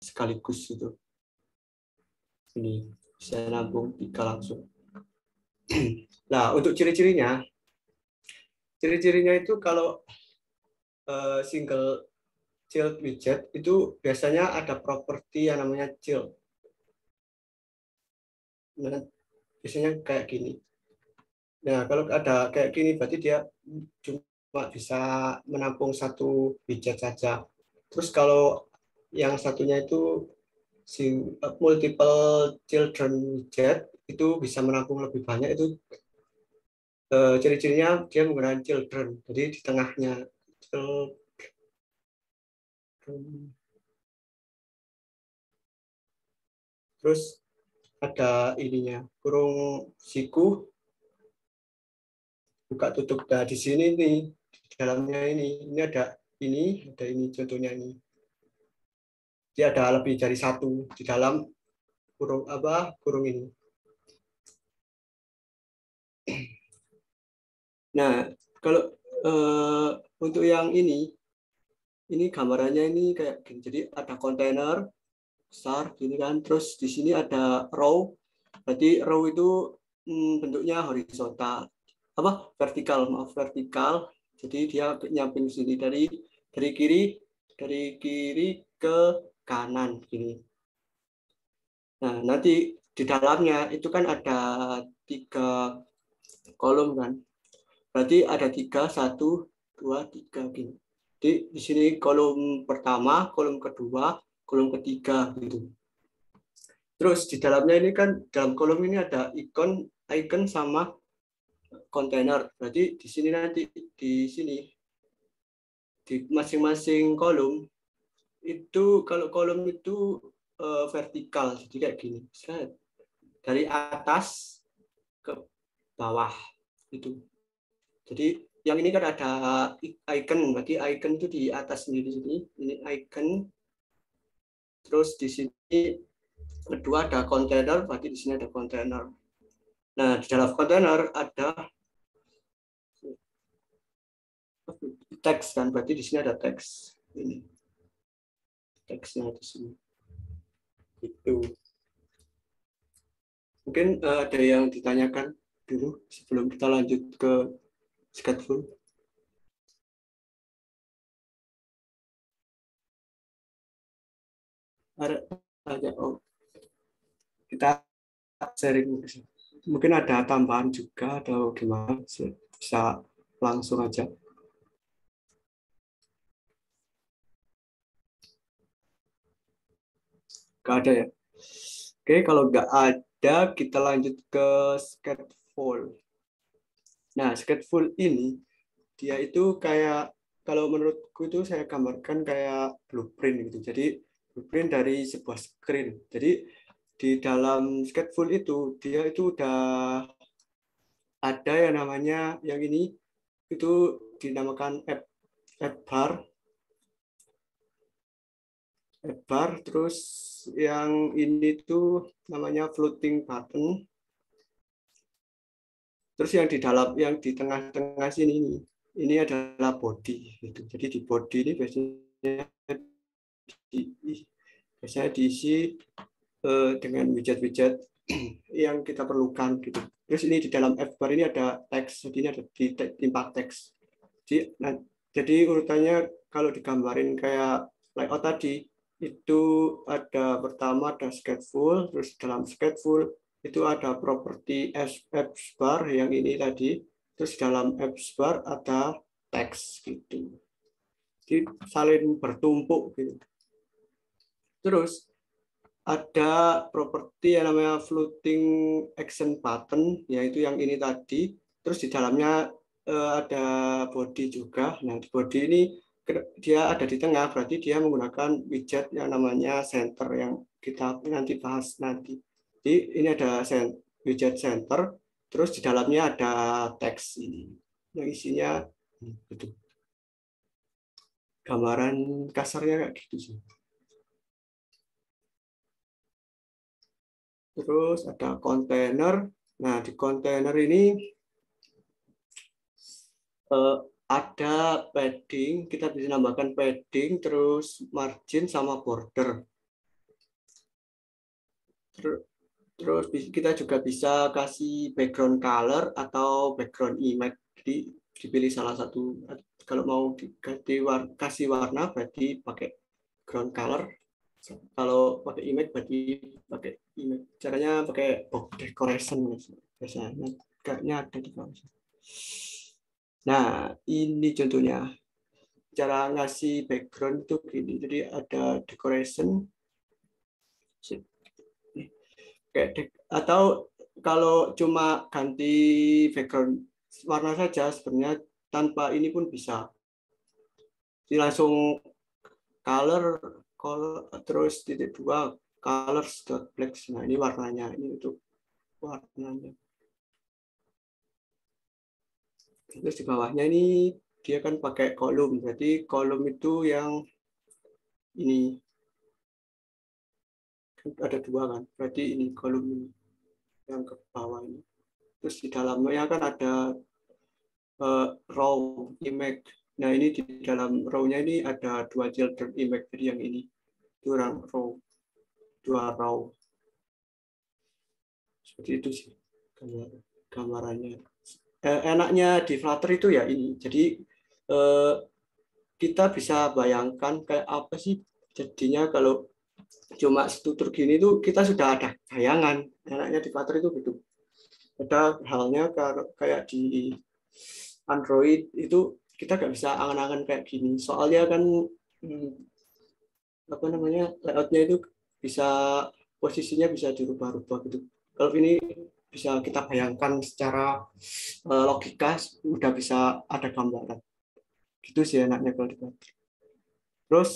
sekaligus itu. Ini saya nabung 3 langsung. Nah, untuk ciri-cirinya itu kalau single child widget itu biasanya ada properti yang namanya child. Nah, biasanya kayak gini. Nah, kalau ada kayak gini berarti dia cuma bisa menampung satu widget saja. Terus kalau yang satunya itu multiple children widget itu bisa menampung lebih banyak, itu ciri-cirinya dia menggunakan children. Jadi di tengahnya children. Terus ada ininya, kurung siku, buka tutup. Nah, di sini nih, di dalamnya ini ada ini contohnya ini. Dia ada lebih dari satu di dalam kurung ini. Nah, kalau untuk yang ini gambarannya ini kayak gini. Jadi ada kontainer besar gini kan, terus di sini ada row. Berarti row itu bentuknya horizontal, vertikal, vertikal. Jadi dia nyamping sini dari kiri ke kanan gini. Nah, nanti di dalamnya itu kan ada 3 kolom kan. Berarti ada 3, 1, 2, 3 gini. Jadi di sini kolom pertama, kolom kedua, kolom ketiga gitu. Terus di dalamnya ini kan, dalam kolom ini ada icon sama kontainer. Berarti di sini nanti di masing-masing kolom itu, kalau kolom itu vertikal, jadi kayak gini. Dari atas ke bawah itu. Jadi yang ini kan ada icon, berarti icon itu di atas sendiri sini. Ini icon. Terus di sini kedua ada kontainer, berarti di sini ada kontainer. Nah, di dalam kontainer ada teks kan, berarti di sini ada teks. Ini teksnya di sini. Itu. Mungkin ada yang ditanyakan dulu sebelum kita lanjut ke Scateful. Ada kita sharing. Mungkin ada tambahan juga atau gimana, bisa langsung aja. Nggak ada ya? Oke, kalau nggak ada, kita lanjut ke Scateful. Nah, Scateful ini, dia itu kayak, kalau menurutku itu saya gambarkan kayak blueprint gitu. Jadi, blueprint dari sebuah screen. Jadi, di dalam Scateful itu, dia itu udah ada yang namanya, yang ini, itu dinamakan app bar, terus yang ini tuh namanya floating button. Terus yang di dalam, yang di tengah-tengah sini ini adalah body gitu. Jadi di body ini biasanya diisi dengan widget-widget yang kita perlukan gitu. Terus ini di dalam app bar ini ada teks, jadi ini ada timpa teks. Jadi urutannya kalau digambarin kayak layout tadi, itu ada pertama ada Scateful, terus dalam Scateful itu ada properti apps bar yang ini tadi, terus dalam apps bar ada teks gitu. Jadi saling bertumpuk gitu. Terus ada properti yang namanya floating action button, yaitu yang ini tadi. Terus di dalamnya ada body juga. Nah, di body ini dia ada di tengah, berarti dia menggunakan widget yang namanya center yang kita nanti bahas nanti. Jadi ini ada widget center, terus di dalamnya ada teks ini yang isinya gitu. Gambaran kasarnya kayak gitu sih. Terus ada kontainer. Nah, di kontainer ini ada padding, kita bisa nambahkan padding, terus margin sama border. Terus kita juga bisa kasih background color atau background image. Jadi dipilih salah satu. Kalau mau kasih warna berarti pakai background color. Kalau pakai image berarti pakai image. Caranya pakai box decoration biasanya. Kayaknya ada di bawah. Nah, ini contohnya. Cara ngasih background itu gini. Jadi ada decoration. Atau kalau cuma ganti background warna saja sebenarnya tanpa ini pun bisa. Jadi langsung color terus titik 2 colors black. Nah, ini warnanya, ini untuk warnanya. Terus di bawahnya ini dia kan pakai kolom, berarti kolom itu yang ini ada 2 kan, berarti ini kolom ini yang ke bawah ini. Terus di dalamnya kan ada row image. Nah, ini di dalam row-nya ini ada 2 children image, jadi yang ini itu row, 2 row. Seperti itu sih gambarannya. Enaknya di Flutter itu ya ini. Jadi kita bisa bayangkan kayak apa sih jadinya kalau cuma struktur gini tuh kita sudah ada bayangan. Enaknya di Flutter itu gitu. Ada halnya kayak di Android itu kita nggak bisa angan-angan kayak gini. Soalnya kan apa namanya layoutnya itu bisa posisinya bisa dirubah-rubah gitu. Kalau ini bisa kita bayangkan secara logika udah bisa ada gambaran. Gitu sih enaknya kalau di Flutter. Terus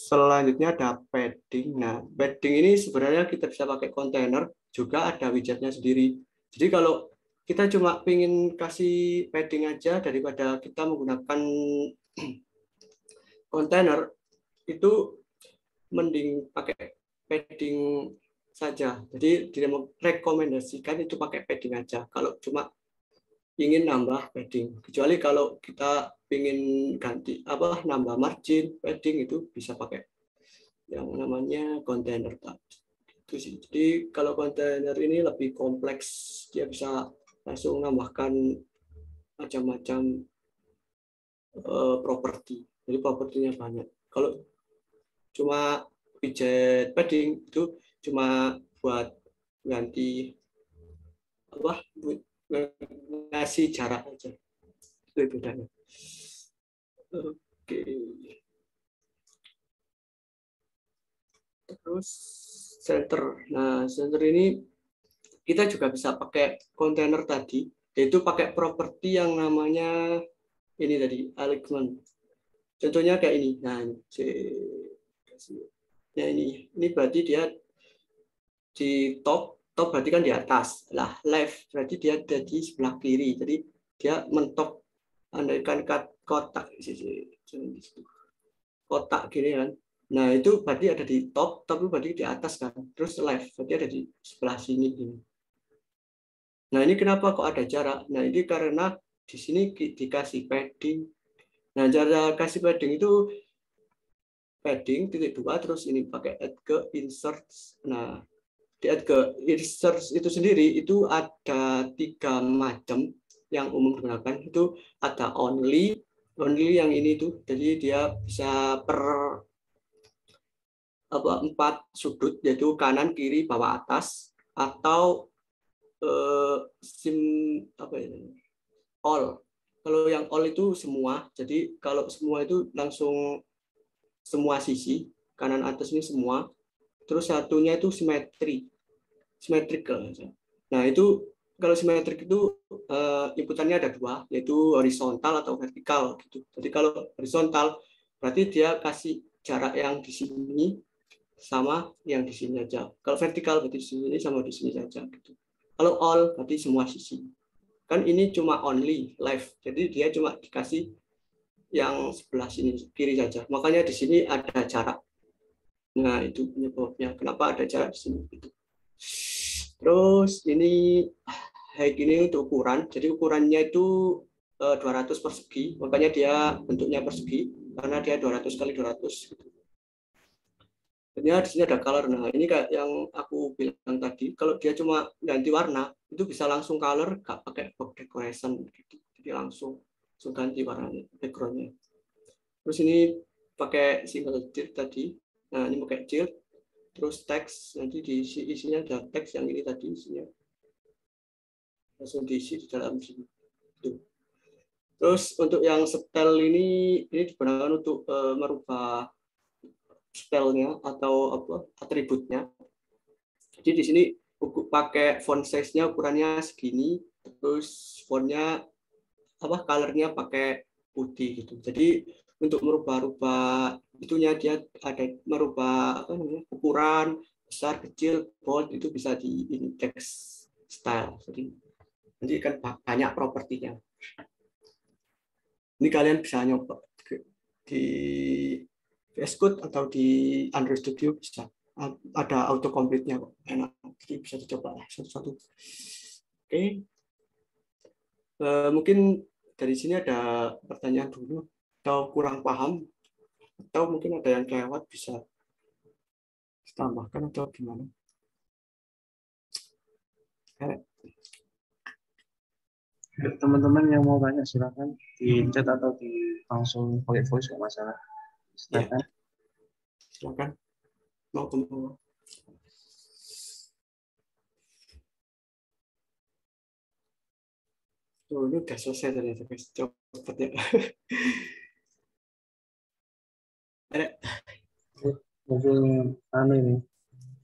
selanjutnya ada padding. Nah, padding ini sebenarnya kita bisa pakai kontainer, juga ada widgetnya sendiri. Jadi kalau kita cuma pengen kasih padding aja daripada kita menggunakan kontainer, itu mending pakai padding saja. Jadi direkomendasikan itu pakai padding aja. Kalau cuma ingin nambah padding, kecuali kalau kita ingin ganti nambah margin padding itu bisa pakai yang namanya kontainer tadi. Itu sih. Jadi kalau kontainer ini lebih kompleks, dia bisa langsung nambahkan macam-macam properti. Jadi propertinya banyak. Kalau cuma widget padding itu cuma buat ganti ngasih jarak aja. Itu bedanya. Oke. Terus center. Nah, center ini kita juga bisa pakai kontainer tadi, yaitu pakai properti yang namanya ini tadi, alignment. Contohnya kayak ini. Nah, ini berarti dia di top berarti kan di atas. Lah, left berarti dia ada di sebelah kiri. Jadi dia mentok andaikan kotak gini kan. Nah, itu berarti ada di top, tapi berarti di atas kan. Terus left berarti ada di sebelah sini ini. Nah, ini kenapa kok ada jarak? Nah, ini karena di sini dikasih padding. Nah, cara kasih padding itu padding titik 2 terus ini pakai add ke insert. Nah, di add ke insert itu sendiri itu ada 3 macam yang umum digunakan. Itu ada only yang ini tuh. Jadi dia bisa per 4 sudut, yaitu kanan, kiri, bawah, atas, atau all. Kalau yang all itu semua. Jadi kalau semua itu langsung semua sisi, kanan atas ini semua. Terus satunya itu symmetrical. Nah, itu kalau simetrik itu inputannya ada 2, yaitu horizontal atau vertikal gitu. Jadi kalau horizontal berarti dia kasih jarak yang di sini sama yang di sini aja. Kalau vertikal berarti di sini sama di sini saja gitu. Kalau all berarti semua sisi. Kan ini cuma only left. Jadi dia cuma dikasih yang sebelah sini kiri saja. Makanya di sini ada jarak. Nah, itu penyebabnya kenapa ada jarak di sini gitu. Terus ini height ini untuk ukuran. Jadi ukurannya itu 200 persegi. Makanya dia bentuknya persegi karena dia 200 kali 200 gitu. attributnya di sini ada color. Nah, ini kayak yang aku bilang tadi, kalau dia cuma ganti warna, itu bisa langsung color, nggak pakai box decoration gitu. Jadi langsung ganti warnanya, backgroundnya. Terus ini pakai single tilt tadi. Nah, ini pakai tilt. Terus teks, nanti isinya ada teks yang ini tadi isinya. Langsung diisi di dalam sini. Tuh. Terus untuk yang style ini digunakan untuk merubah stylenya atau apa atributnya. Jadi di sini pakai font size-nya ukurannya segini, terus fontnya apa color-nya pakai putih gitu. Jadi untuk merubah-rubah itunya dia ada merubah apa namanya ukuran besar kecil bold itu bisa di text style. Jadi nanti kan banyak propertinya. Ini kalian bisa nyoba di VS Code atau di Android Studio bisa. Ada auto complete-nya kok. Enak. Jadi bisa dicoba satu-satu. Oke. Mungkin dari sini ada pertanyaan dulu atau kurang paham atau mungkin ada yang kelewat bisa tambahkan atau gimana. Teman-teman yang mau tanya silakan di chat atau di langsung pakai voice nggak masalah. Silakan. Ya, silakan. Mau ketemu. Oh, ini udah selesai ternyata guys. Cepet ya. Mungkin ini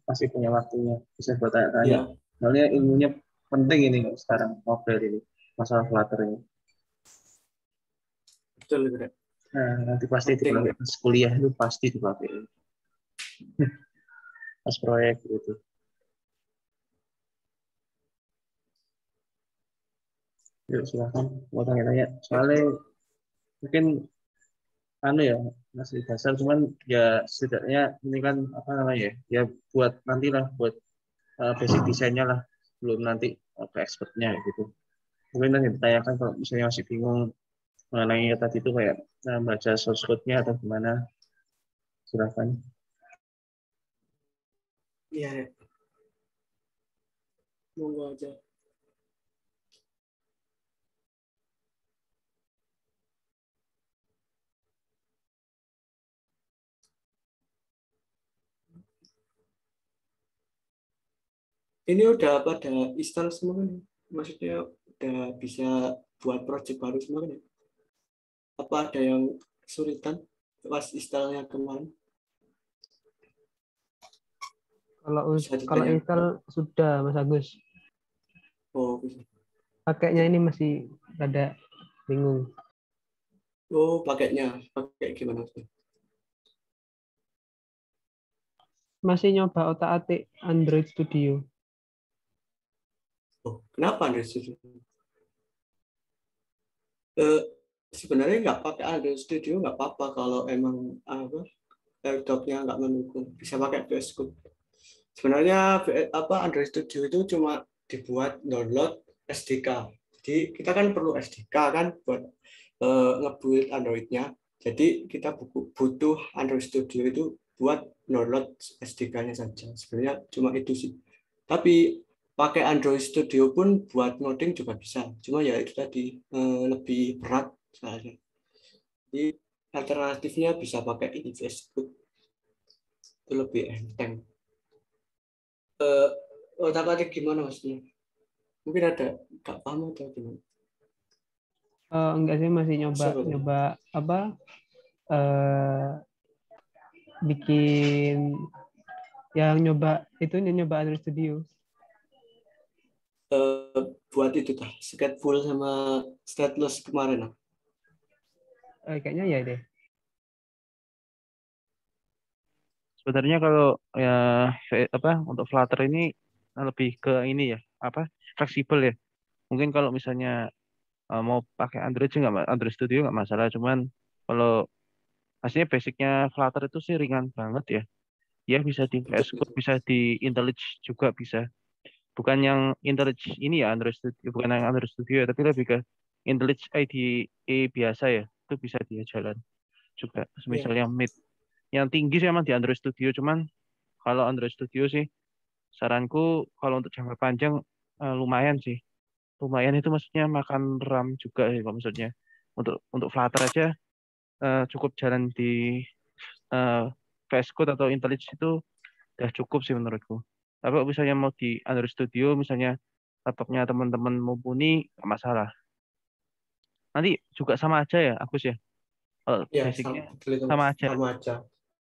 masih punya waktunya bisa buat tanya-tanya. Ya, Soalnya ilmunya penting ini sekarang mobile ini masalah Flutter ini. betul ya. Nah, nanti pasti Penting. dipakai pas kuliah itu pasti dipakai pas proyek gitu. Yuk silakan mau tanya-tanya. Soalnya mungkin ya masih dasar cuman ya setidaknya ini kan apa namanya ya buat nantilah buat basic desainnya lah belum nanti ke expertnya gitu. Mungkin nanti ditanyakan kalau misalnya masih bingung mengenai tadi itu kayak baca source code-nya atau gimana, silakan. Iya, ya. Monggo aja. Ini udah pada install semua kan? Maksudnya udah bisa buat project baru semua kan? Apa ada yang kesulitan pas installnya kemarin? Bisa Kalau ditanya. install sudah Mas Agus. Oh, bisa. Pakainya ini masih ada bingung. Oh, pakainya. Pakai gimana? Masih nyoba otak-atik Android Studio. Oh, kenapa Android Studio? Eh, sebenarnya nggak pakai Android Studio nggak apa-apa kalau emang apa laptopnya nggak mendukung. Bisa pakai VS Code. Sebenarnya apa Android Studio itu cuma dibuat download SDK. Jadi kita kan perlu SDK kan buat nge-build Android-nya. Jadi kita butuh Android Studio itu buat download SDK-nya saja. Sebenarnya cuma itu sih. Tapi pakai Android Studio pun buat ngoding juga bisa. Cuma ya itu tadi lebih berat soalnya. Jadi alternatifnya bisa pakai ini VS Code. Itu lebih enteng. Otak-atik gimana maksudnya? Mungkin ada nggak paham atau gimana? Enggak sih masih nyoba apa bikin yang nyoba Android Studio. Buat itu tah Skateful sama Stateless kemarin. Kayaknya ya deh. Sebenarnya kalau ya apa untuk Flutter ini lebih ke ini ya apa fleksibel ya. Mungkin kalau misalnya mau pakai Android sih nggak Android Studio nggak masalah. Cuman kalau aslinya basicnya Flutter itu sih ringan banget ya. Ya bisa di VS Code, bisa di IntelliJ juga bisa. Bukan yang IntelliJ ini ya Android Studio, bukan yang Android Studio ya, tapi lebih ke IntelliJ IDE biasa ya. Itu bisa dia jalan juga. Ya. Misalnya mid yang tinggi sih emang di Android Studio, cuman Kalau Android Studio sih, saranku kalau untuk jangka panjang lumayan sih. Lumayan itu maksudnya makan RAM juga sih kalau maksudnya. Untuk Flutter aja cukup jalan di eh, VS Code atau IntelliJ itu udah cukup sih menurutku. Tapi kalau misalnya mau di Android Studio, misalnya laptopnya teman-teman mumpuni, nggak masalah. Nanti juga sama aja ya, Agus ya. Kalau Ya, basicnya betul itu Mas. sama aja. Sama aja.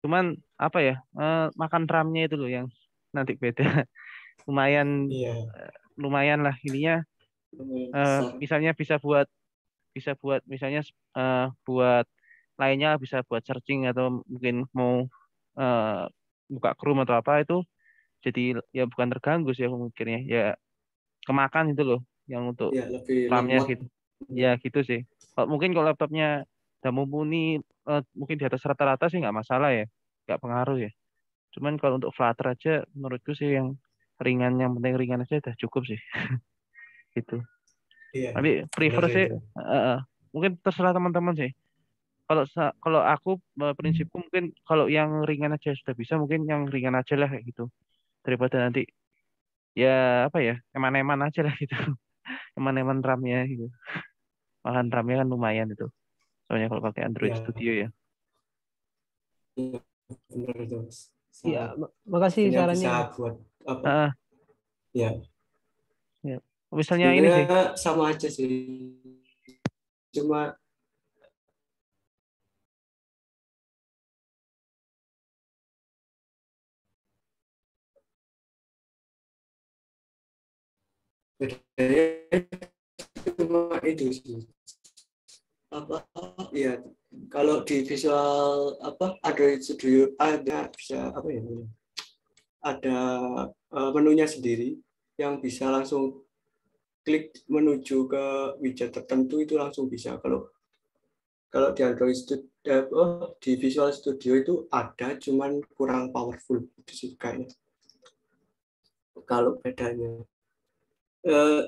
Cuman apa ya, makan RAM-nya itu loh yang nanti beda. Lumayan, Iya, lumayan lah ininya. lumayan besar. Misalnya bisa buat misalnya buat lainnya bisa buat searching atau mungkin mau eh, buka Chrome atau apa itu jadi ya bukan terganggu sih aku mikirnya ya kemakan itu loh yang untuk Ya, lebih RAM-nya lemot. gitu ya gitu sih kalau laptopnya udah mumpuni mungkin di atas rata-rata sih nggak masalah ya nggak pengaruh ya cuman kalau untuk Flutter aja menurutku sih yang penting ringan aja udah cukup sih gitu Iya, tapi benar prefer sih itu. mungkin terserah teman-teman sih kalau aku prinsipku mungkin kalau yang ringan aja sudah bisa mungkin yang ringan aja lah kayak gitu daripada nanti ya apa ya eman-eman aja lah gitu eman-eman RAM-nya gitu makan RAM-nya kan lumayan itu soalnya kalau pakai Android Ya, Studio ya iya, benar itu Mas. Iya, Sangat makasih punya sarannya. bisa buat apa? ah Ya, ya. Misalnya ini sebenarnya sih sama aja sih. Cuma bedanya cuma itu sih. Apa ya? Kalau di visual apa Android Studio ada bisa apa ya? Ada menunya sendiri yang bisa langsung klik menuju ke widget tertentu itu langsung bisa. Kalau kalau di Android Studio, di Visual Studio itu ada, cuman kurang powerful itu sih kayaknya. Kalau bedanya, eh,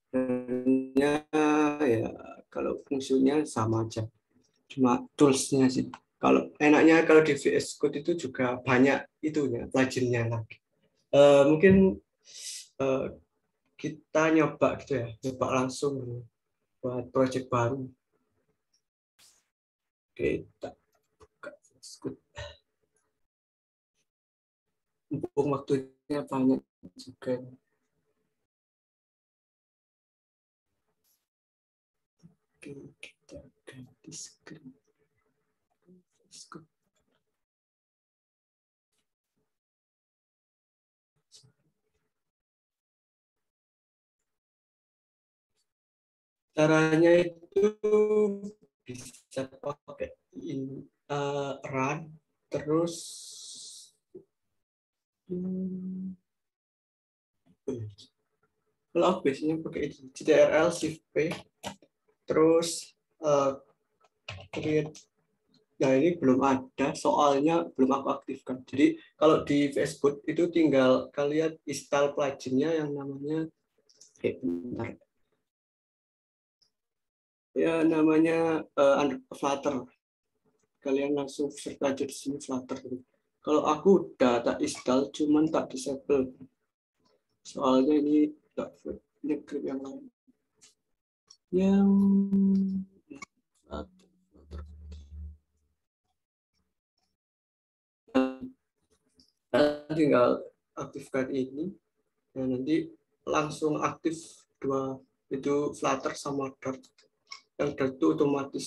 sebenarnya ya kalau fungsinya sama aja, cuma toolsnya sih. Kalau enaknya kalau di VS Code itu juga banyak itunya, pluginnya lagi. Mungkin eh, kita nyoba gitu ya, nyoba langsung buat project baru. Kita buka VS Code. Mumpung waktunya banyak juga. Oke, kita ganti screen. Caranya itu bisa pakai run, terus kalau aku biasanya pakai itu ctrl shift p, terus create. Nah ini belum ada, soalnya belum aku aktifkan. Jadi kalau di Facebook itu tinggal kalian install pluginnya yang namanya bentar. Ya namanya Flutter. Kalian langsung search aja di sini Flutter. Kalau aku udah tak install, cuman tak disable. Soalnya ini tak script yang lain. Yang Flutter. Tinggal aktifkan ini, dan nanti langsung aktif dua itu Flutter sama Dart. Yang Dart itu otomatis.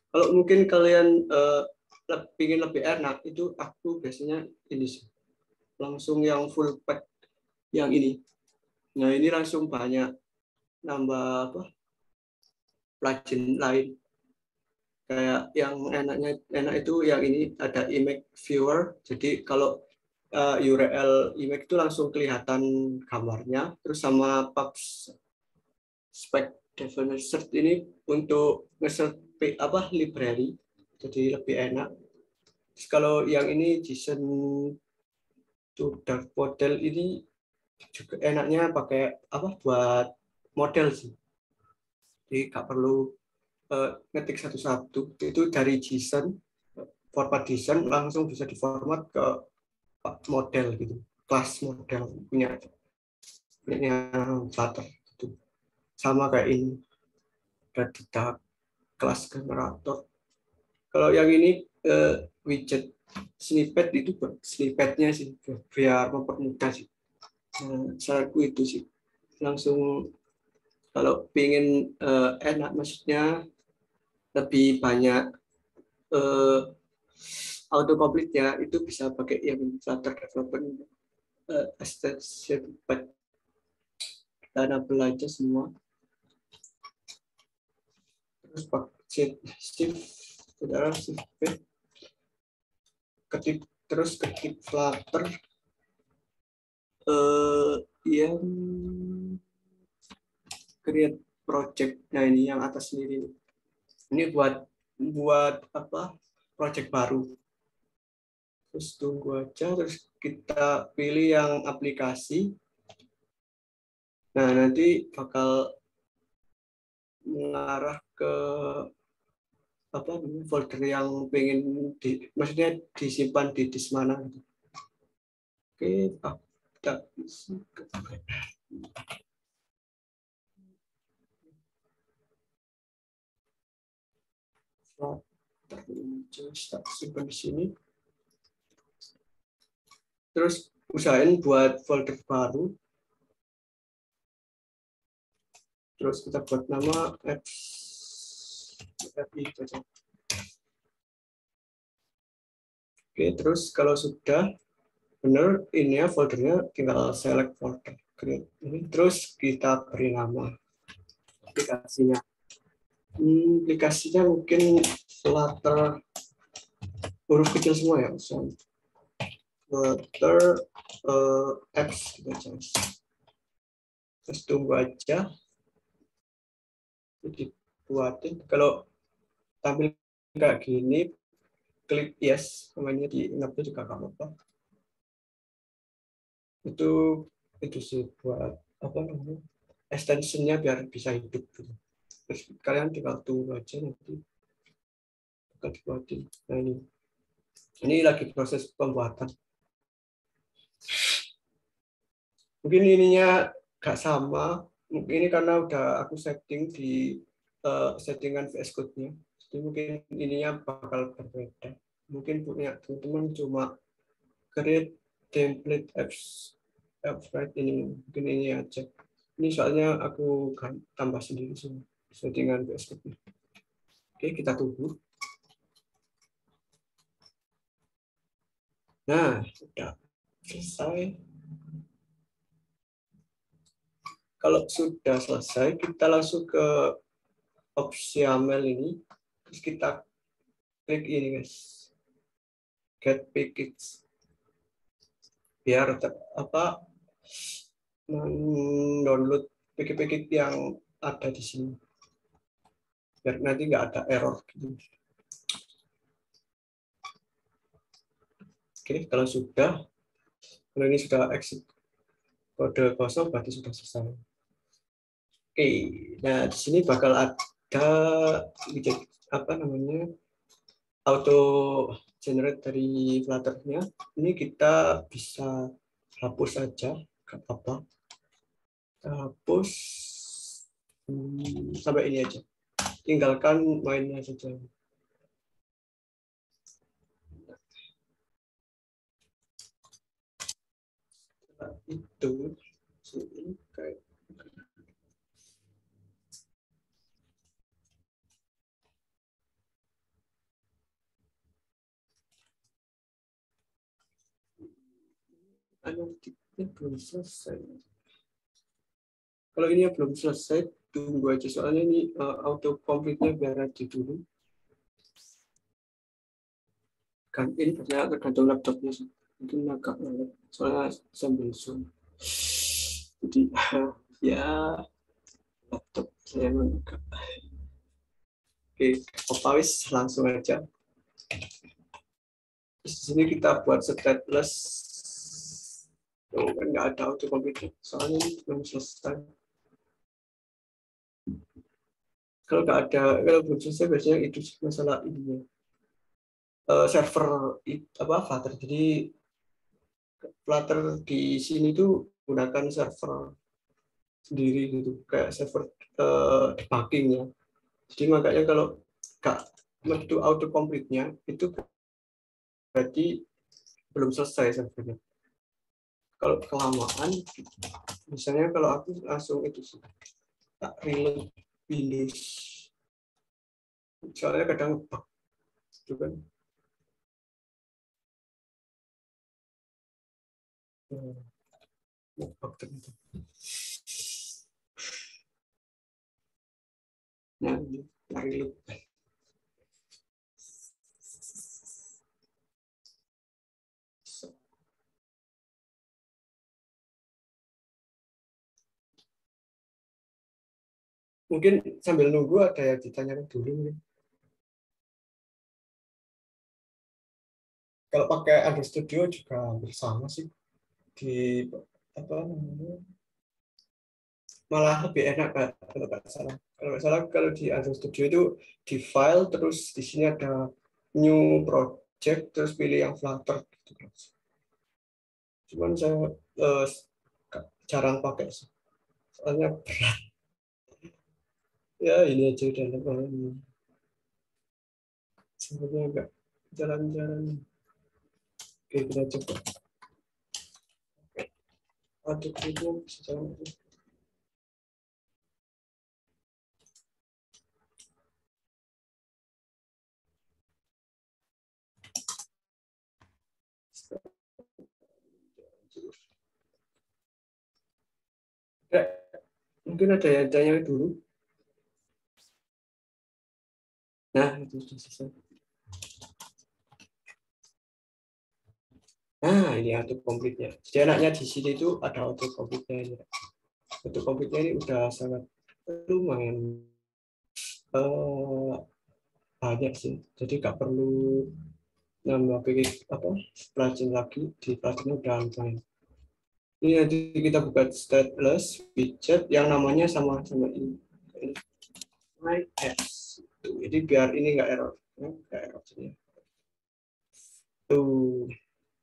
Kalau mungkin kalian ingin lebih enak, itu aku biasanya ini sih, langsung yang full pack yang ini. Nah ini langsung banyak nambah apa plugin lain. Kayak yang enak itu yang ini ada image viewer. Jadi kalau URL image itu langsung kelihatan gambarnya. Terus sama pub spec definition ini untuk nge-search apa library. Jadi lebih enak. Terus kalau yang ini JSON to dark model ini juga enaknya pakai apa buat model sih. Jadi nggak perlu ngetik satu-satu, itu dari JSON format desain langsung bisa diformat ke model gitu, kelas model punya Flutter gitu. Sama kayak ini ada di tahap kelas generator. Kalau yang ini widget snippet itu snippetnya sih biar mempermudah sih. Saranku itu sih langsung kalau pengen enak maksudnya lebih banyak autocomplete-nya itu bisa pakai yang Flutter Development extension pack. Kita enable aja semua. Terus pakai shift saudara shift V. Ketik Flutter yang create project. Nah ini yang atas sendiri. Ini buat apa? Project baru. Terus tunggu aja. Terus kita pilih yang aplikasi. Nah nanti bakal mengarah ke apa folder yang pengen maksudnya disimpan di disk mana. Oke, kita isi. Simpan di sini. Terus usahain buat folder baru. Terus kita buat nama FI saja. Oke, terus kalau sudah benar ini ya foldernya tinggal select folder. Ini terus kita beri nama aplikasinya. Aplikasinya mungkin Flutter huruf kecil semua ya. Flutter apps gitu aja. Terus tunggu aja. Dibuatin. Kalau tampil kayak gini, klik yes, namanya di enable juga nggak apa-apa. Itu sih buat apa namanya extensionnya biar bisa hidup. Terus kalian tinggal tunggu aja nanti akan dibuatin. Nah ini lagi proses pembuatan. Mungkin ininya nggak sama. Mungkin ini karena udah aku setting di settingan VS Code-nya. Jadi mungkin ininya bakal berbeda. Mungkin punya teman-teman cuma create template apps right ini mungkin ini aja. Ini soalnya aku kan tambah sendiri semua settingan VS Code-nya. Oke, kita tunggu. Nah, sudah selesai. Kalau sudah selesai, kita langsung ke opsi YAML ini. Terus kita klik ini, guys. Get package. Biar apa download package yang ada di sini. Biar nanti nggak ada error gitu. Oke, kalau ini sudah exit kode kosong berarti sudah selesai. Oke, nah di sini bakal ada apa namanya auto generate dari Flutter-nya. Ini kita bisa hapus aja, nggak apa-apa. Hapus sampai ini aja. Tinggalkan mainnya saja. Itu kayak analitiknya belum selesai. Kalau ini belum selesai, tunggu aja soalnya ini auto complete-nya biar aja dulu. Kan ini tergantung laptopnya sih. Mungkin agak lewat soalnya sambil zoom. Jadi ya laptop saya agak. Oke, opawis langsung aja. Di sini kita buat stateless. Kan nggak ada auto complete, soalnya ini belum selesai. Kalau belum selesai biasanya itu masalah ini. server Flutter. Jadi Flutter di sini tuh gunakan server sendiri gitu, kayak server debugging ya. Jadi makanya kalau nggak itu autocomplete-nya itu berarti belum selesai servernya. Kalau kelamaan, misalnya kalau aku langsung itu sih tak reload Windows, soalnya kadang bug gitu kan. Bug ternyata. Nah, ini tak reload. Mungkin sambil nunggu ada yang ditanyakan dulu. Kalau pakai Android Studio juga hampir sama sih. Di apa namanya? Malah lebih enak kan kalau nggak salah. Kalau nggak salah kalau di Android Studio itu di file terus di sini ada new project terus pilih yang Flutter gitu. Cuman saya jarang pakai sih. Soalnya berat. Ya ini aja udah lebaran. Sebenarnya enggak jalan-jalan. Oke, kita coba. Aduh, itu bisa jalan. Ya, mungkin ada yang tanya dulu. Nah, itu sudah selesai. Nah, ini autocomplete-nya. Jadi anaknya di sini itu ada autocomplete-nya. Autocomplete-nya ini udah sangat lumayan banyak sih. Jadi nggak perlu nambah pelajin lagi. Di pelajin udah lumayan. Ini nanti kita buka stateless widget yang namanya sama ini. My apps. Jadi biar ini nggak error. Nggak error sini. Tuh.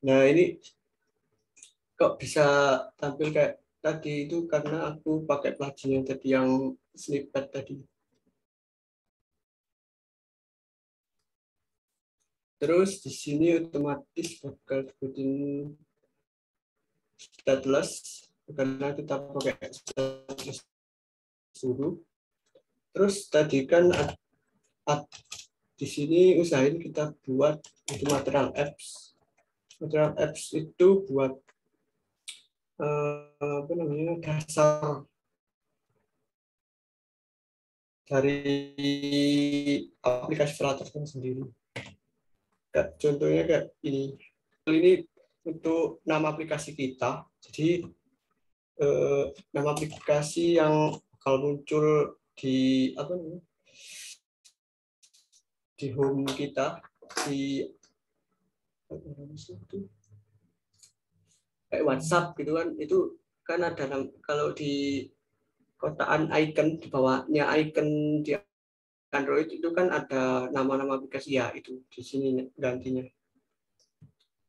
Nah ini kok bisa tampil kayak tadi itu karena aku pakai plugin yang tadi yang snippet tadi. Terus di sini otomatis bakal sebutin stateless karena kita pakai stateless dulu. Terus tadi kan di sini usahain kita buat itu material apps. Material apps itu buat apa namanya dasar dari aplikasi Flutter sendiri. Contohnya kayak ini. Ini untuk nama aplikasi kita. Jadi nama aplikasi yang kalau muncul di apa namanya di home kita di kayak WhatsApp gitu kan, itu kan ada kalau di kotaan icon di bawahnya icon di Android itu kan ada nama-nama aplikasi ya, itu di sini gantinya.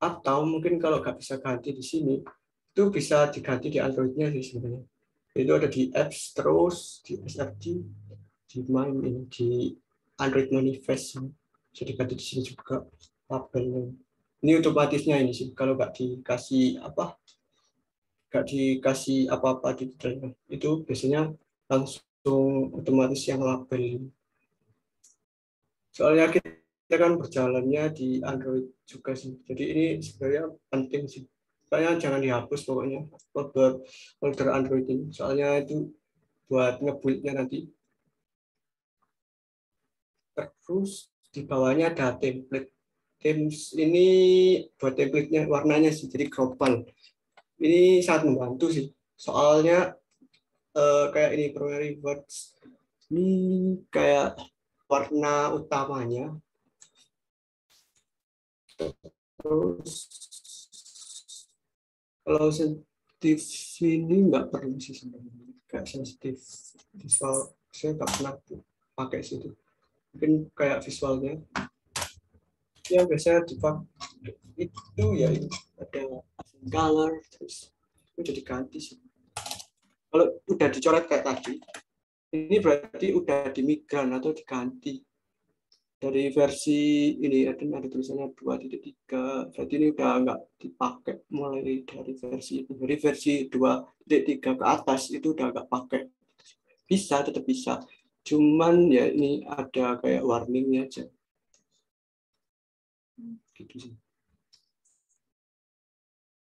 Atau mungkin kalau nggak bisa ganti di sini itu bisa diganti di Androidnya sih sebenarnya. Itu ada di apps, terus di SRT, di main ini di Android Manifest, bisa diganti di sini juga labelnya. Ini otomatisnya ini sih kalau nggak dikasih apa-apa di dalamnya, itu biasanya langsung otomatis yang label. Soalnya kita kan berjalannya di Android juga sih, jadi ini sebenarnya penting sih. Soalnya jangan dihapus pokoknya folder Android ini, soalnya itu buat ngebuildnya nanti. Terus di bawahnya ada template. Themes ini buat template-nya warnanya sih, jadi global. Ini sangat membantu sih. Soalnya kayak ini primary words. Ini kayak warna utamanya. Terus kalau sensitif ini nggak perlu sih sebenarnya. Kayak sensitif visual saya nggak pernah pakai situ. Mungkin kayak visualnya yang biasanya dipakai itu ya ini ada color, terus itu udah diganti sih. Kalau udah dicoret kayak tadi, ini berarti udah dimigran atau diganti dari versi ini. Ada tulisannya 2.3, berarti ini udah nggak dipakai mulai dari versi itu. Dari versi 2.3 ke atas itu udah nggak pakai. Bisa, tetap bisa. Cuman ya ini ada kayak warningnya aja. Gitu sih.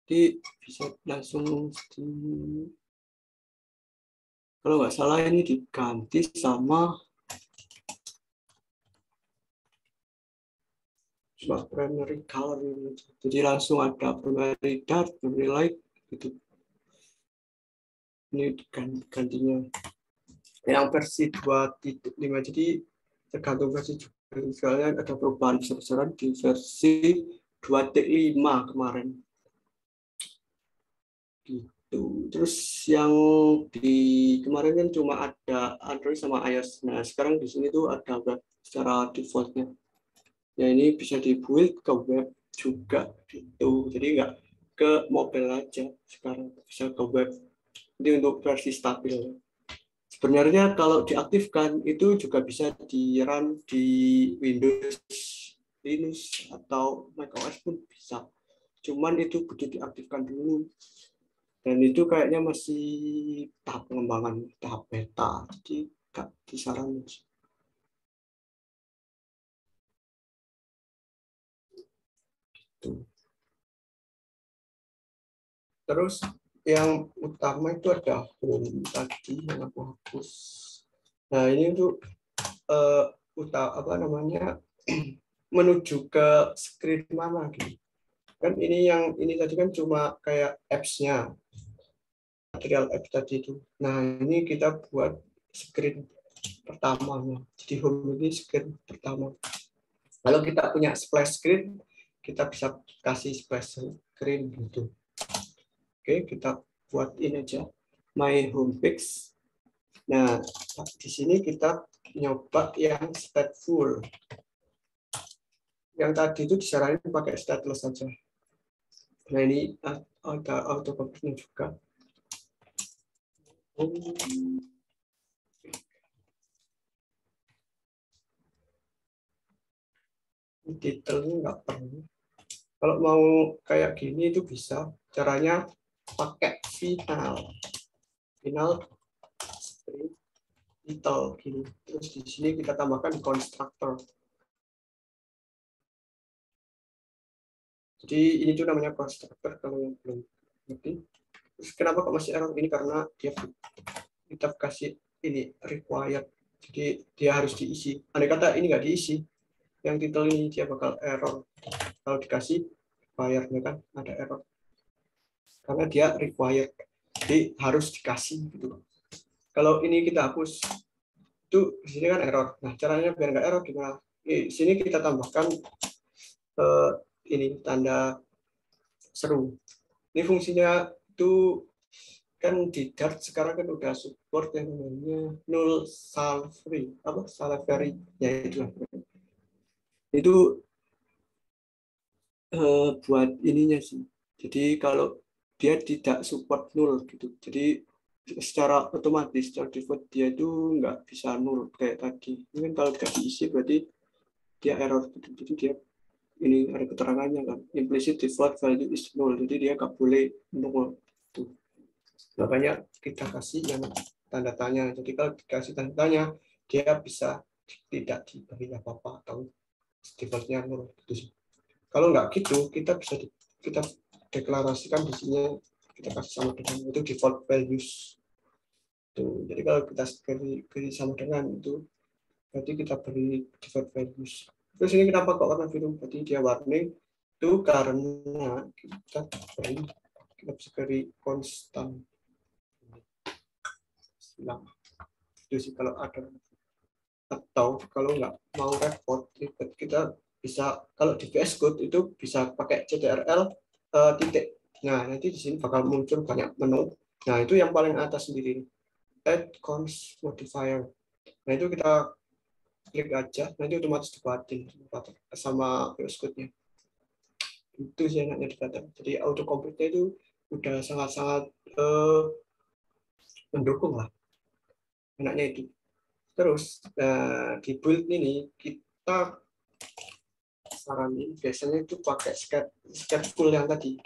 Jadi bisa langsung kalau nggak salah ini diganti sama primary color. Jadi langsung ada primary dark, primary light gitu. Ini gantinya. Yang versi 2.5, jadi tergantung versi juga. Misalnya ada perubahan besar-besaran di versi 2.5 kemarin. Gitu. Terus yang di kemarin kan cuma ada Android sama iOS. Nah, sekarang di sini tuh ada web secara defaultnya. Ya ini bisa dibuild ke web juga gitu. Jadi nggak ke mobile aja, sekarang bisa ke web. Ini untuk versi stabil. Sebenarnya kalau diaktifkan itu juga bisa di run di Windows, Linux atau macOS pun bisa. Cuman itu butuh diaktifkan dulu. Dan itu kayaknya masih tahap pengembangan, tahap beta. Jadi nggak disarankan. Terus yang utama itu ada home tadi yang aku hapus. Nah ini untuk apa namanya menuju ke screen mana gitu. Kan ini yang ini tadi kan cuma kayak apps-nya, material apps tadi itu. Nah ini kita buat screen pertamanya. Jadi home ini screen pertama. Kalau kita punya splash screen, kita bisa kasih splash screen gitu. Oke, kita buat ini aja, my homepage. Nah, di sini kita nyoba yang stateful. Yang tadi itu disaranin pakai stateless saja. Nah, ini ada autocomplete juga. Detailnya nggak perlu. Kalau mau kayak gini itu bisa. Caranya pakai final detail gini. Terus di sini kita tambahkan constructor. Jadi ini tuh namanya constructor kalau yang belum ngerti. Terus kenapa kok masih error ini? Karena dia kita kasih ini required. Jadi dia harus diisi. Andai kata ini nggak diisi, yang title ini dia bakal error. Kalau dikasih required kan ada error. Karena dia required. Jadi harus dikasih gitu. Kalau ini kita hapus, itu di sini kan error. Nah, caranya biar nggak error gimana? Di sini kita tambahkan ini tanda seru. Ini fungsinya itu kan di Dart sekarang kan udah support yang namanya null salary, apa salary ya itu buat ininya sih. Jadi kalau dia tidak support null gitu, jadi secara otomatis secara default dia itu nggak bisa null kayak tadi. Mungkin kalau tidak diisi berarti dia error gitu. Jadi dia ini ada keterangannya kan, implicit default value is null, jadi dia nggak boleh null. Tuh. Makanya kita kasih yang tanda tanya. Jadi kalau dikasih tanda tanya, dia bisa tidak diberi apa-apa atau defaultnya null. Kalau nggak gitu, kita bisa kita deklarasikan di sini, kita kasih sama dengan itu default values. Tuh. Jadi kalau kita beri sama dengan itu, berarti kita beri default values. Terus ini kenapa kok warna biru? Berarti dia warning itu karena kita bisa beri konstan. Hilang. Itu sih kalau ada. Atau kalau nggak mau repot, kita bisa kalau di VS Code itu bisa pakai ctrl titik. Nah nanti di sini bakal muncul banyak menu. Nah itu yang paling atas sendiri, add cons modifier. Nah itu kita klik aja, nanti otomatis dibuatin sama VS Code-nya. Itu sih enaknya di Flutter. Jadi autocomplete-nya itu udah sangat-sangat mendukung lah, enaknya itu. Terus di build ini kita saranin biasanya itu pakai Sketchful yang tadi,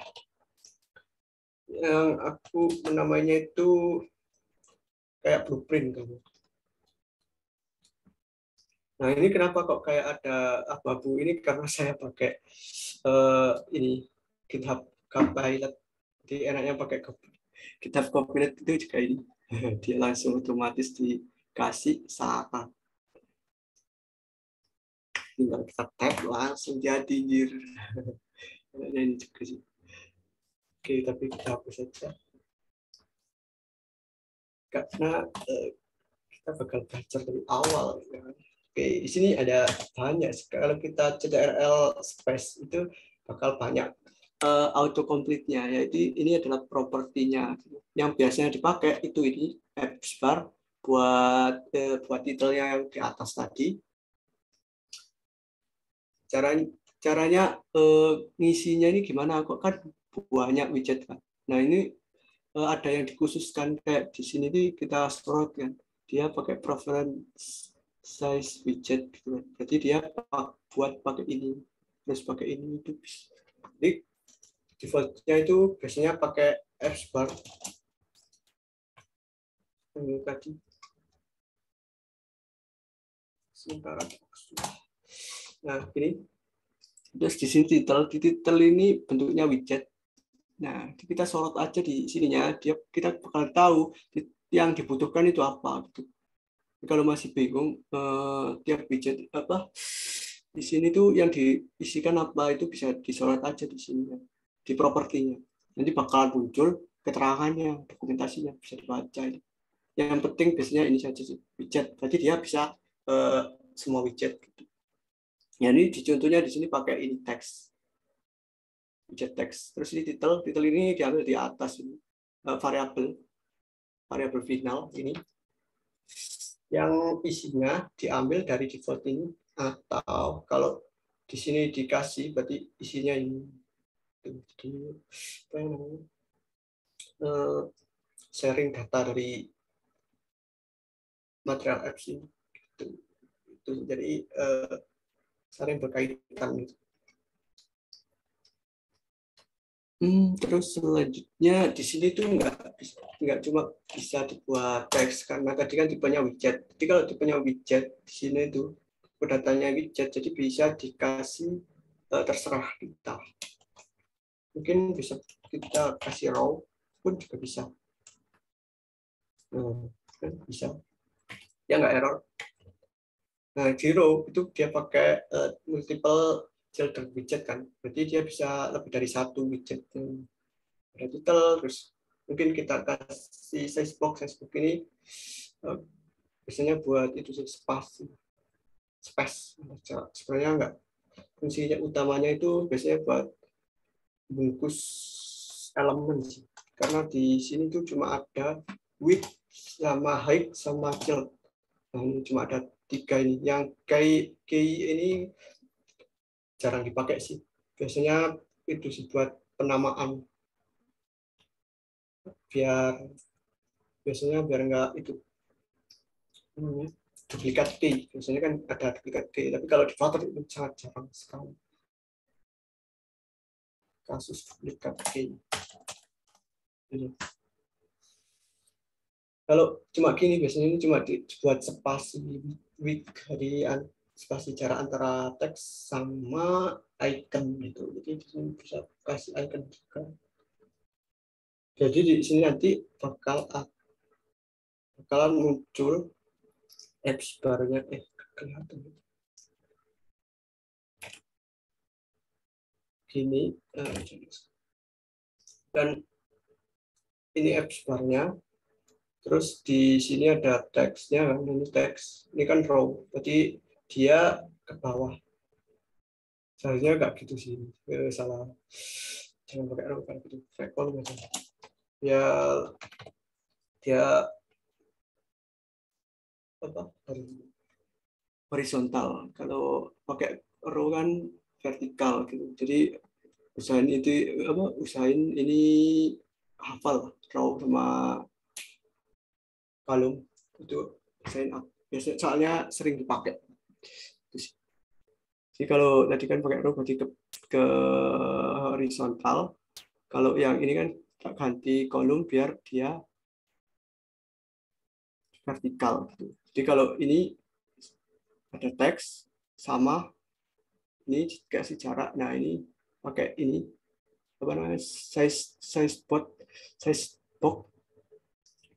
yang aku namanya itu kayak blueprint kamu. Nah ini kenapa kok kayak ada abu-abu ini, karena saya pakai ini GitHub Copilot. Jadi enaknya pakai GitHub Copilot itu juga ini dia langsung otomatis dikasih saran, tinggal kita tap langsung jadi jir. Enaknya ini juga sih. Oke, tapi kita hapus saja karena kita bakal belajar dari awal. Oke, di sini ada banyak. Kalau kita CTRL space itu bakal banyak autocomplete-nya. Yaitu ini adalah propertinya. Yang biasanya dipakai itu ini apps bar buat title-nya yang di atas tadi. Caranya ngisinya ini gimana? Kok kan banyak widget kan. Nah ini ada yang dikhususkan kayak di sini nih kita sorot kan. Dia pakai preference size widget gitu kan. Jadi dia buat pakai ini, terus pakai ini itu. Jadi defaultnya itu biasanya pakai apps bar ini tadi. Sementara. Nah ini. Terus di sini title ini bentuknya widget. Nah, kita sorot aja di sininya, kita bakal tahu yang dibutuhkan itu apa gitu. Kalau masih bingung tiap widget apa di sini tuh yang diisikan apa itu bisa disorot aja di sini di propertinya. Nanti bakal muncul keterangannya, dokumentasinya bisa dibaca. Yang penting biasanya ini saja sih widget. Jadi dia bisa semua widget gitu. Ya, ini contohnya di sini pakai ini teks. Widget teks. Terus ini title ini diambil di atas ini. Variabel final ini yang isinya diambil dari default ini, atau kalau di sini dikasih berarti isinya ini. Jadi sharing data dari material apps ini itu jadi saling berkaitan gitu. Terus selanjutnya di sini tuh nggak cuma bisa dibuat teks, karena tadi kan tipenya widget. Jadi kalau tipenya widget di sini tuh datanya widget, jadi bisa dikasih terserah kita. Mungkin bisa kita kasih raw pun juga bisa. Kan bisa. Ya nggak error. Nah di raw itu dia pakai multiple children widget kan, berarti dia bisa lebih dari satu widget. Ada title, terus mungkin kita kasih size box ini biasanya buat itu sih space. Sebenarnya enggak, fungsinya utamanya itu biasanya buat bungkus elemen sih, karena di sini tuh cuma ada width sama height sama child. Nah, ini cuma ada 3 ini. Yang key ini jarang dipakai sih, biasanya itu sih buat penamaan, biasanya biar enggak itu duplikat key. Biasanya kan ada duplikat key, tapi kalau di Flutter itu sangat jarang sekali kasus duplikat key. Kalau cuma gini biasanya ini cuma dibuat spasi width dari spasi jarak antara teks sama icon gitu. Jadi di sini bisa kasih icon juga. Jadi di sini nanti bakalan muncul apps barunya kelihatan gini, dan ini apps barnya. Terus di sini ada teksnya kan, ini teks, ini kan raw, berarti dia ke bawah. Seharusnya nggak gitu sih, salah. Jangan pakai raw kayak gitu, recall aja. Ya dia apa? horizontal. Kalau pakai row kan vertikal gitu. Jadi usahain ini hafal row sama kolom itu usahain up. Biasanya soalnya sering dipakai. Jadi kalau tadi kan pakai row berarti ke horizontal. Kalau yang ini kan tak ganti kolom biar dia vertikal gitu. Jadi kalau ini ada teks sama ini dikasih jarak. Nah, ini pakai ini apa namanya? size box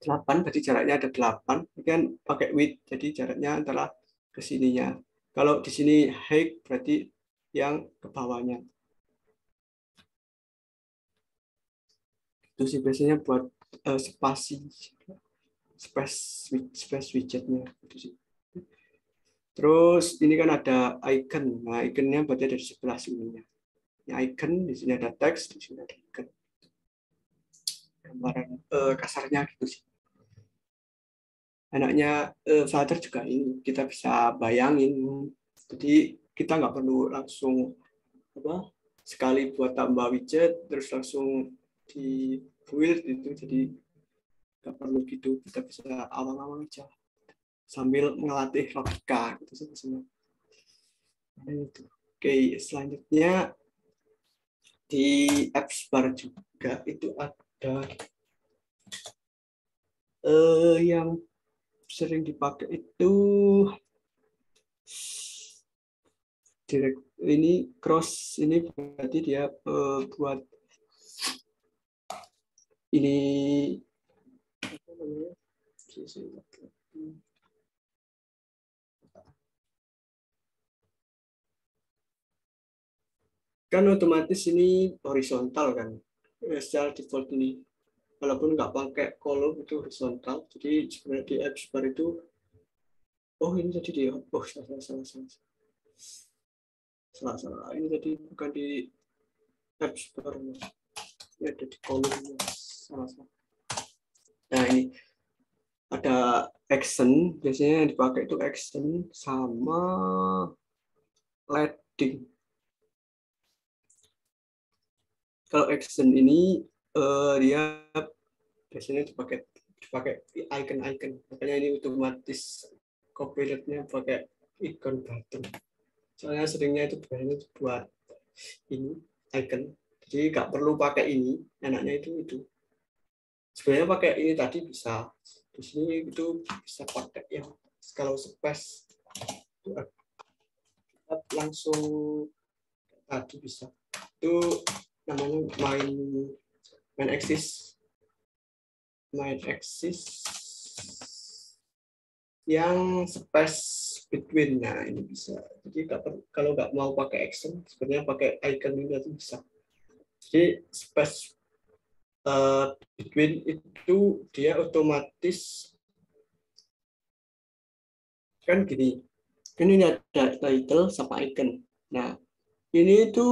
8, berarti jaraknya ada 8. Ini kan pakai width, jadi jaraknya antara ke sininya. Kalau di sini height berarti yang ke bawahnya. Itu sih biasanya buat spasi space widgetnya gitu sih. Terus ini kan ada icon. Nah, iconnya berarti ada di sebelah sininya. Ini icon, di sini ada teks, di sini ada icon. Gambaran kasarnya gitu sih. Enaknya Flutter juga ini kita bisa bayangin. Jadi kita nggak perlu langsung sekali buat tambah widget terus langsung di build itu. Jadi nggak perlu gitu. Kita bisa awal-awal aja sambil melatih logika gitu sih sebenarnya. Oke, selanjutnya di apps bar juga itu ada yang sering dipakai itu ini cross, ini berarti dia buat ini apa namanya? Kan otomatis ini horizontal kan, secara default ini walaupun nggak pakai kolom itu horizontal. Jadi sebenarnya di apps bar itu ini tadi dia salah ini tadi bukan di apps bar, ini ada di kolom. Salah. Nah, ini ada action, biasanya yang dipakai itu action sama leading. Kalau action ini dia biasanya dipakai icon-icon. Makanya ini otomatis copilotnya pakai icon button. Soalnya seringnya itu biasanya buat ini icon. Jadi nggak perlu pakai ini, enaknya itu. Sebenarnya pakai ini tadi bisa. Di sini itu bisa pakai yang kalau space itu langsung tadi bisa. Itu namanya main axis yang space between. Nah, ini bisa. Jadi kalau nggak mau pakai action, sebenarnya pakai icon ini itu bisa. Jadi space between itu dia otomatis kan gini. Ini ada title sama icon. Nah, ini itu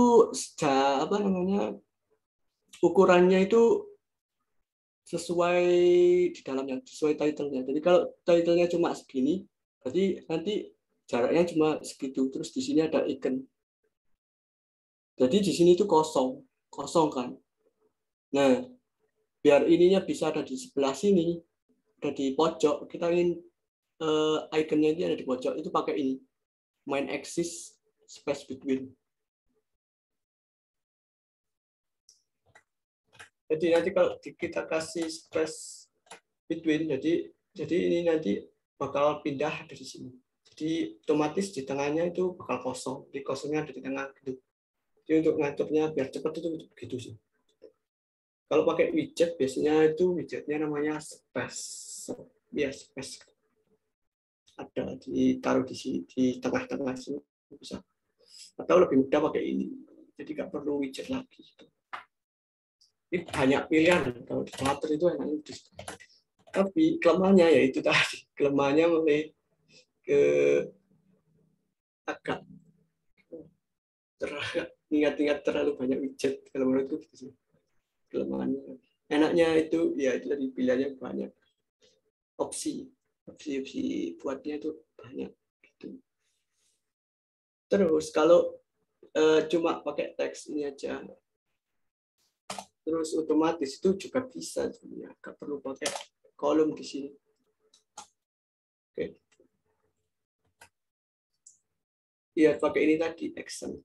ukurannya itu sesuai di dalamnya, sesuai title-nya. Jadi kalau title-nya cuma segini, berarti nanti jaraknya cuma segitu. Terus di sini ada icon. Jadi di sini itu kosong kan. Nah, biar ininya bisa ada di sebelah sini, ada di pojok. Kita ingin iconnya ini ada di pojok, itu pakai ini, main axis space between. Jadi nanti kalau kita kasih space between, jadi ini nanti bakal pindah dari sini. Jadi otomatis di tengahnya itu bakal kosong. Di kosongnya ada di tengah gitu. Jadi untuk ngaturnya biar cepat itu gitu sih. Kalau pakai widget biasanya itu widgetnya namanya space. Ya, space. Ada ditaruh di tengah-tengah sini bisa. Atau lebih mudah pakai ini. Jadi nggak perlu widget lagi. Gitu. Ini banyak pilihan kalau di Flutter itu enaknya. Tapi kelemahannya ya itu tadi. Kelemahannya mulai ke agak ingat-ingat terlalu banyak widget kalau menurutku gitu sih kelemahannya. Enaknya itu ya itu tadi pilihannya banyak, opsi buatnya itu banyak gitu. Terus kalau cuma pakai teks ini aja, terus otomatis itu juga bisa sebenarnya, nggak perlu pakai kolom di sini. Oke. Iya, pakai ini tadi action.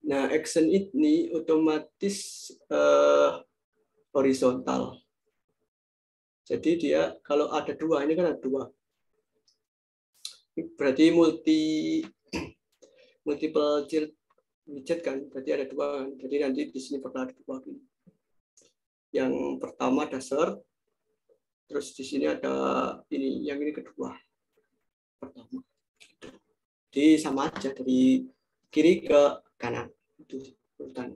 Nah, action ini otomatis horizontal. Jadi dia kalau ada dua, ini kan ada dua. Berarti multiple widget kan, berarti ada dua kan. Jadi nanti di sini bakal ada dua. Yang pertama ada search, terus di sini ada ini, yang ini kedua. Pertama. Jadi sama aja dari kiri ke kanan. Itu urutan.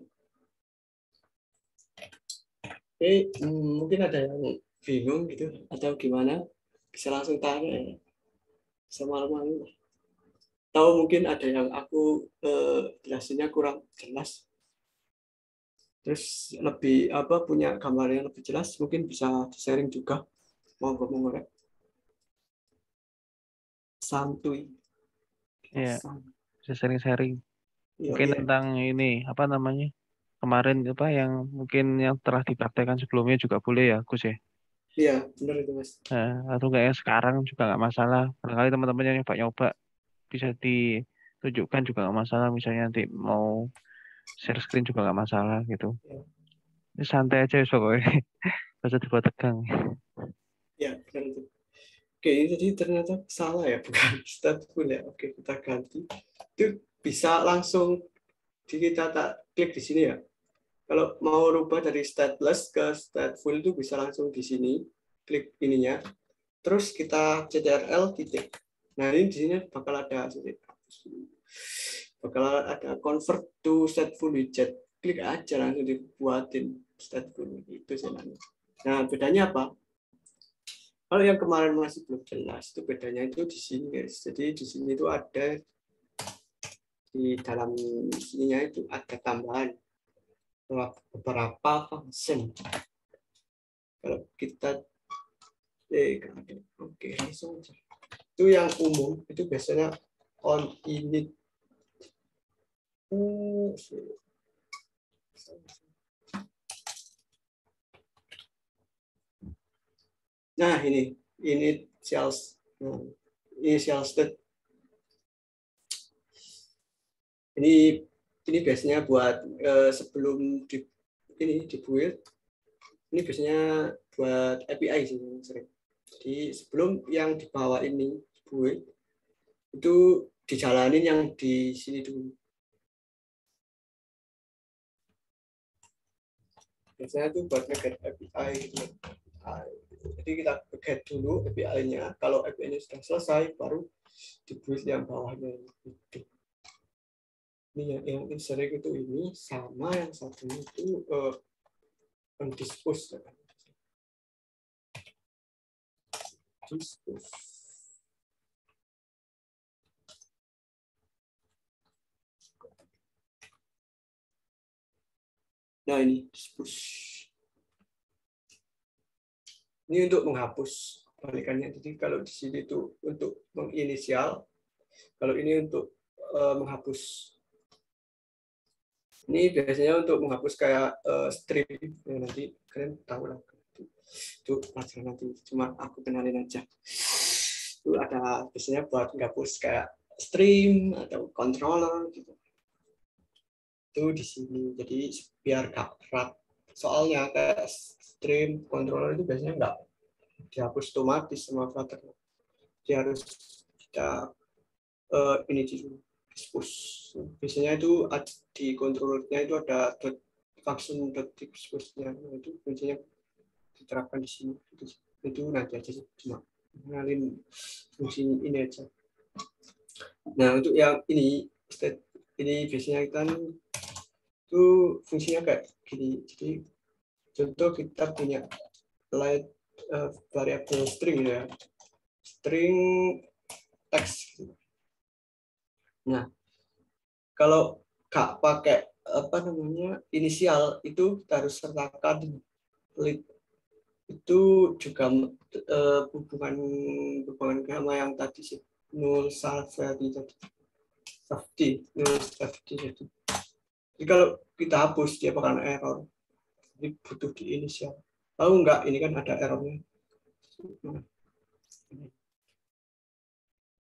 Oke, mungkin ada yang bingung gitu atau gimana, bisa langsung tanya ya. Sama malam. Tahu mungkin ada yang aku jelasinnya kurang jelas. Terus lebih punya gambar yang lebih jelas, mungkin bisa di-sharing juga. Monggo rek. Santuy. Iya, bisa sharing-sharing. Mungkin Iya. tentang ini apa namanya? Kemarin apa yang mungkin yang telah dipraktekkan sebelumnya juga boleh ya, Gus ya. Iya, benar itu Mas. Atau kayaknya sekarang juga nggak masalah. Barangkali teman-teman yang nyoba-nyoba bisa ditunjukkan juga nggak masalah. Misalnya nanti mau share screen juga nggak masalah gitu. Ya. Ini santai aja pokoknya. Gak usah dibuat tegang. Ya, benar itu. Oke, ini tadi ternyata salah ya, bukan stateful ya. Oke, kita ganti. Itu bisa langsung kita klik di sini ya. Kalau mau rubah dari stateless ke stateful itu bisa langsung di sini, klik ininya. Terus kita ctrl titik. Nah, ini di sini bakal ada convert to stateful widget. Klik aja langsung dibuatin stateful itu sebenarnya. Nah, bedanya apa? Kalau yang kemarin masih belum jelas, itu bedanya itu di sini, guys. Jadi di sini itu ada di dalam sininya itu ada tambahan beberapa function. Kalau kita oke, langsung aja. Itu yang umum, itu biasanya on init. Nah, ini initial state. Ini biasanya buat sebelum dibuild. Ini biasanya buat API sih sering. Jadi sebelum yang di bawah ini dibuild, itu dijalanin yang di sini dulu. Biasanya itu buat nge-get API gitu. Jadi kita get dulu API-nya. Kalau API-nya sudah selesai, baru dibuild yang bawahnya. Ini yang sering itu ini, sama yang satunya itu undispose. Dispose. Nah, ini dispose. Ini untuk menghapus balikannya. Jadi kalau di sini itu untuk menginisial, kalau ini untuk menghapus. Ini biasanya untuk menghapus kayak string. Ya, nanti kalian tahu lah. Itu pelajaran nanti. Cuma aku kenalin aja. Itu ada biasanya buat menghapus kayak stream atau controller gitu. Itu di sini. Jadi biar gak berat. Soalnya kayak stream controller itu biasanya nggak dihapus otomatis sama Flutter. Dia harus kita ini dulu dispose. Biasanya itu di controllernya itu ada function dispose-nya. Itu biasanya diterapkan di sini. Itu nanti aja cuma mengenalin fungsi ini aja. Nah, untuk yang ini biasanya kan itu fungsinya kayak gini. Jadi contoh kita punya variabel string ya, string text. Nah, kalau nggak pakai inisial itu kita harus sertakan lead. Itu juga hubungan sama yang tadi sih, null salary tadi. safety itu. Jadi kalau kita hapus dia bakalan error. Jadi butuh di inisial. Tahu nggak ini kan ada errornya.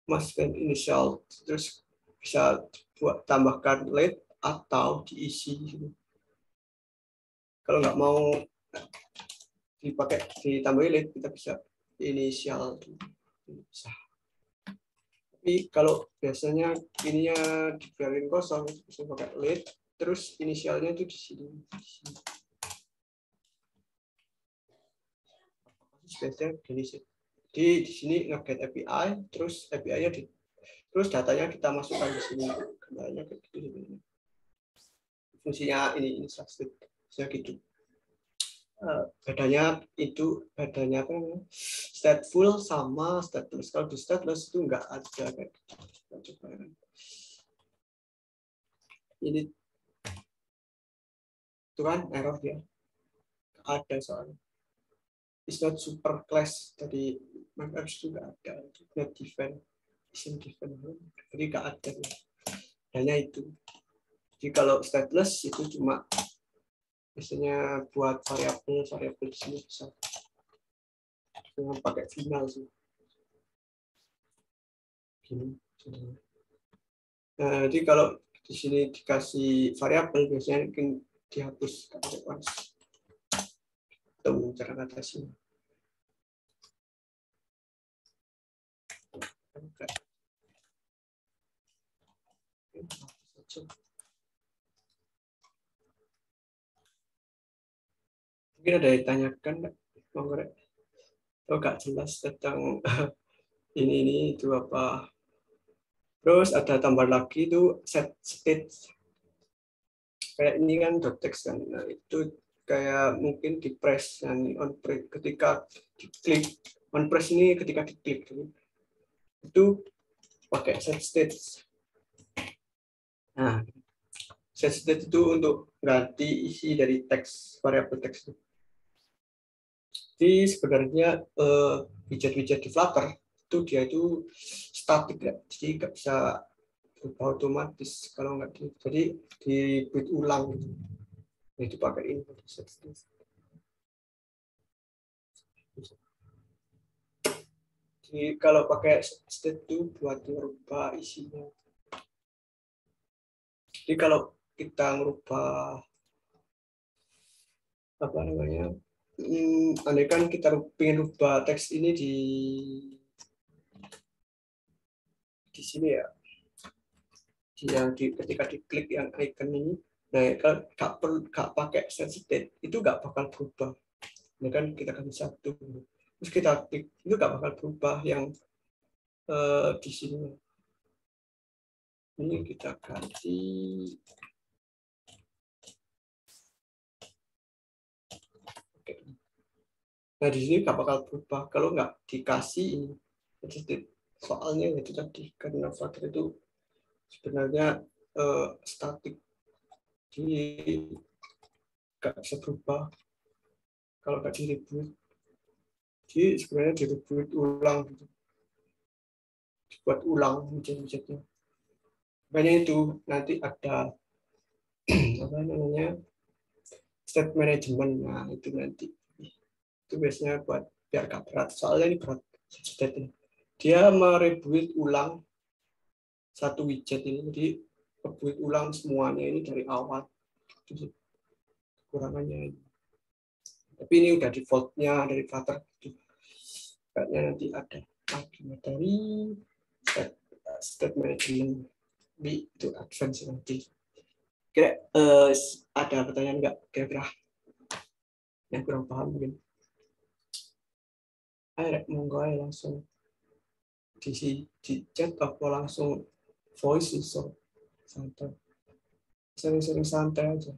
Masukkan inisial terus bisa buat tambahkan late atau diisi. Kalau nggak mau dipakai ditambahin late, kita bisa inisial. Bisa. Tapi kalau biasanya ininya dibiarin kosong, bisa pakai late, terus inisialnya itu di sini. Biasanya gini sih. Di sini nge-get API, terus API-nya terus datanya kita masukkan di sini. Datanya gitu. Fungsinya ini substitute, bisa gitu. Bedanya apa namanya? Stateful sama stateless. Kalau di stateless itu nggak ada kayak gitu. Kita coba ya. Ini itu kan error dia. Ada soalnya. It's not super class dari MapApps itu nggak ada. Not defend, isn't defend. Jadi nggak ada. Hanya itu. Jadi kalau stateless itu cuma biasanya buat variabel di sini bisa dengan pakai final sih. Gini. Nah, jadi kalau di sini dikasih variabel biasanya mungkin dihapus consequence. Itu cara ngatasinya. Mungkin ada yang ditanyakan, nggak jelas tentang ini itu apa. Terus ada tambah lagi itu set state. Kayak ini kan .text kan. Nah, itu kayak mungkin di press dan on press ketika diklik. On press ini ketika diklik itu pakai set state. Nah, set state itu untuk ganti isi dari teks variabel teks. Jadi sebenarnya widget-widget di Flutter itu dia itu statik ya, jadi nggak bisa berubah otomatis kalau nggak jadi dibuat ulang gitu. Itu pakai input set state. Jadi kalau pakai state itu buat merubah isinya. Jadi kalau kita merubah apa namanya, andai kan kita ingin rubah teks ini di sini ya, ketika diklik yang icon ini, nah kalau nggak pakai set state itu nggak bakal berubah. Nah kan kita kasih satu, terus kita klik itu nggak bakal berubah yang di sini. Ini kita ganti nah di sini nggak bakal berubah kalau nggak dikasih ini. Soalnya itu tadi karena Flutter itu sebenarnya statik, jadi nggak bisa berubah kalau nggak di-reboot. Jadi sebenarnya di-reboot ulang gitu, dibuat ulang widget-widgetnya. Makanya itu nanti ada apa namanya state management. Nah itu nanti itu biasanya buat biar gak berat, soalnya ini berat state-nya. Dia mereboot ulang satu widget ini, jadi reboot ulang semuanya ini dari awal. Itu kekurangannya ini. Tapi ini udah default-nya dari Flutter. Kayaknya nanti ada dari state management di itu advance nanti. Kira ada pertanyaan nggak kira-kira yang kurang paham mungkin? Ayo monggo aja langsung di chat apa langsung voice so santai, sering-sering santai aja.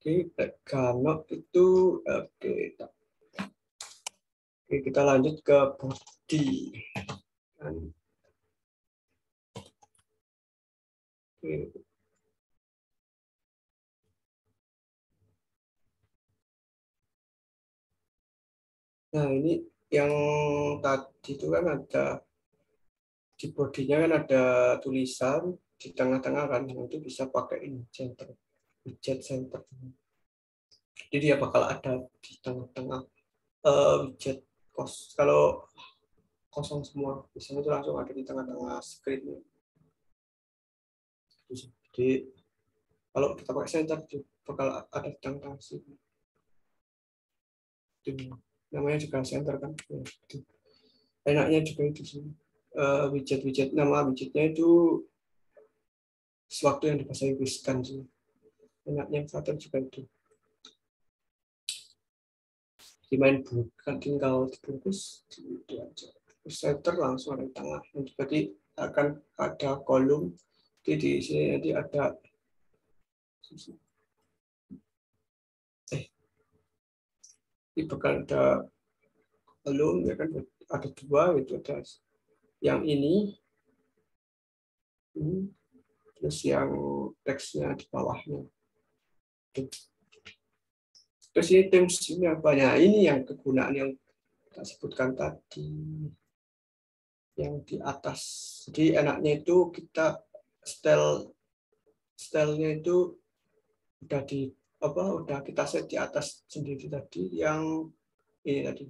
Oke, kalau itu oke, kita lanjut ke body. Oke. Nah, ini yang tadi itu kan ada di bodinya kan ada tulisan di tengah-tengah kan, itu bisa pakai ini center, widget center. Jadi dia bakal ada di tengah-tengah widget kalau kosong semua, misalnya itu langsung ada di tengah-tengah screen. Jadi kalau kita pakai center bakal ada di tengah-tengah sini. Namanya juga center kan. Enaknya juga itu sih. Widget-widget, nama widgetnya itu sesuatu yang dibahasa Inggriskan sih. Enaknya Flutter juga itu. Dimain bukan tinggal dibungkus itu aja. Center langsung ada di tengah. Jadi akan ada kolom. Di sini nanti ada ini bakal ada kolom ya kan, ada dua itu, ada yang ini terus yang teksnya di bawahnya. Terus ini themes ini apa? Nah, ini yang kegunaan yang kita sebutkan tadi yang di atas. Jadi enaknya itu kita stylenya itu udah kita set di atas sendiri tadi, yang ini tadi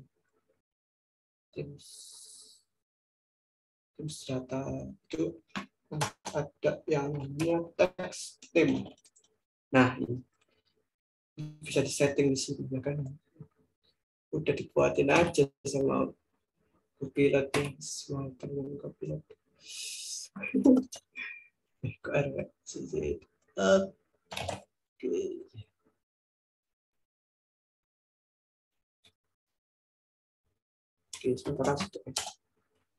themes data itu ada yang namanya text theme. Nah, ini bisa disetting di sini ya kan, udah dibuatin aja sama Copilot semua teman Copilot. Oke. Oke, sebentar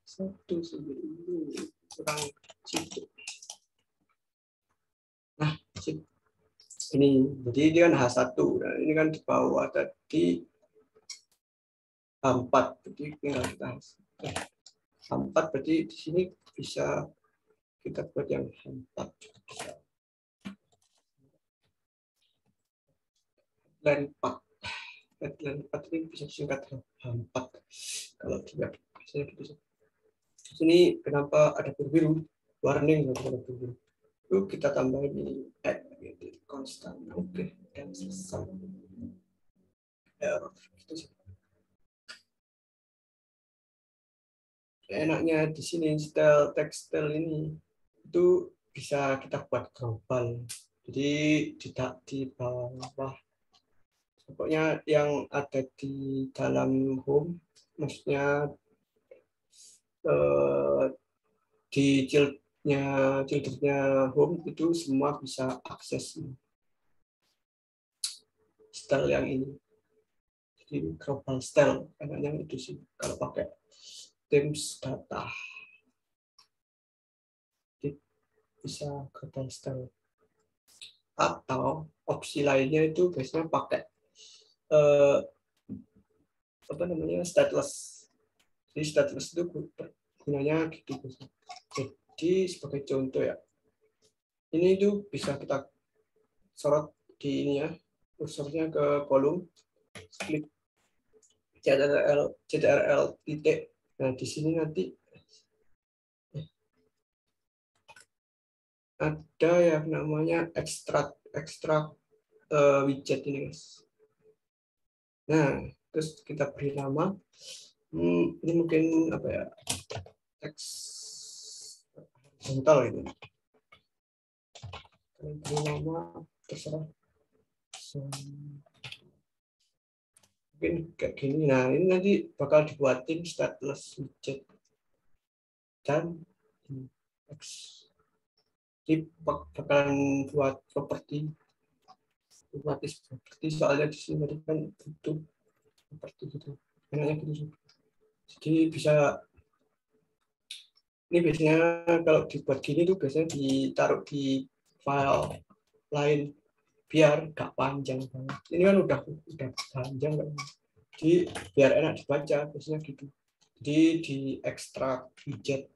satu sebelum kurang situ. Nah, ini jadi dia kan H1, nah ini kan di bawah tadi H4, jadi tinggal kita H4, berarti di sini bisa kita buat yang H4. Headline 4 ini bisa disingkat H4 kalau tidak bisa gitu. Sini kenapa ada biru, warning ada biru. Itu kita tambahin ini konstan. Oke, dan selesai. Error. Enaknya di sini style tekstil ini itu bisa kita buat global. Jadi tidak di bawah. Pokoknya yang ada di dalam home, maksudnya di childrennya home itu semua bisa akses style yang ini. Jadi global style, enaknya itu sih kalau pakai themes data. Jadi bisa global style. Atau opsi lainnya itu biasanya pakai stateless. Jadi stateless itu gunanya gitu. Jadi sebagai contoh ya, ini itu bisa kita sorot di ini ya, kursornya ke kolom, klik CTRL titik. Nah di sini nanti ada yang namanya ekstrak widget ini guys. Nah terus kita beri nama, ini mungkin apa ya, teks horizontal ini. Beri nama terserah. Mungkin kayak gini. Nah ini nanti bakal dibuatin stateless widget dan teks. Jadi bakalan buat properti soalnya di sini tadi kan butuh seperti gitu, enaknya gitu. Jadi bisa, ini biasanya kalau dibuat gini tuh biasanya ditaruh di file lain biar gak panjang banget. Ini kan udah panjang kan, jadi biar enak dibaca biasanya gitu. Jadi di ekstrak widget.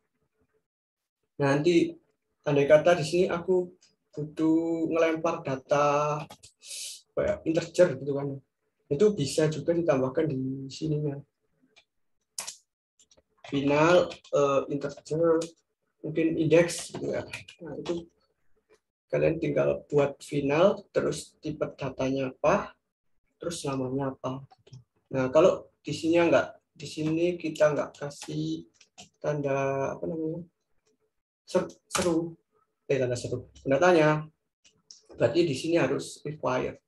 Nanti andai kata di sini aku butuh ngelempar data integer gitu kan, itu bisa juga ditambahkan di sininya. final, integer, mungkin indeks gitu ya. Nah, itu kalian tinggal buat final, terus tipe datanya apa, terus namanya apa. Nah, kalau di sini enggak, di sini kita enggak kasih tanda apa namanya? Seru. Tanda seru. Tanda tanya. Berarti di sini harus required.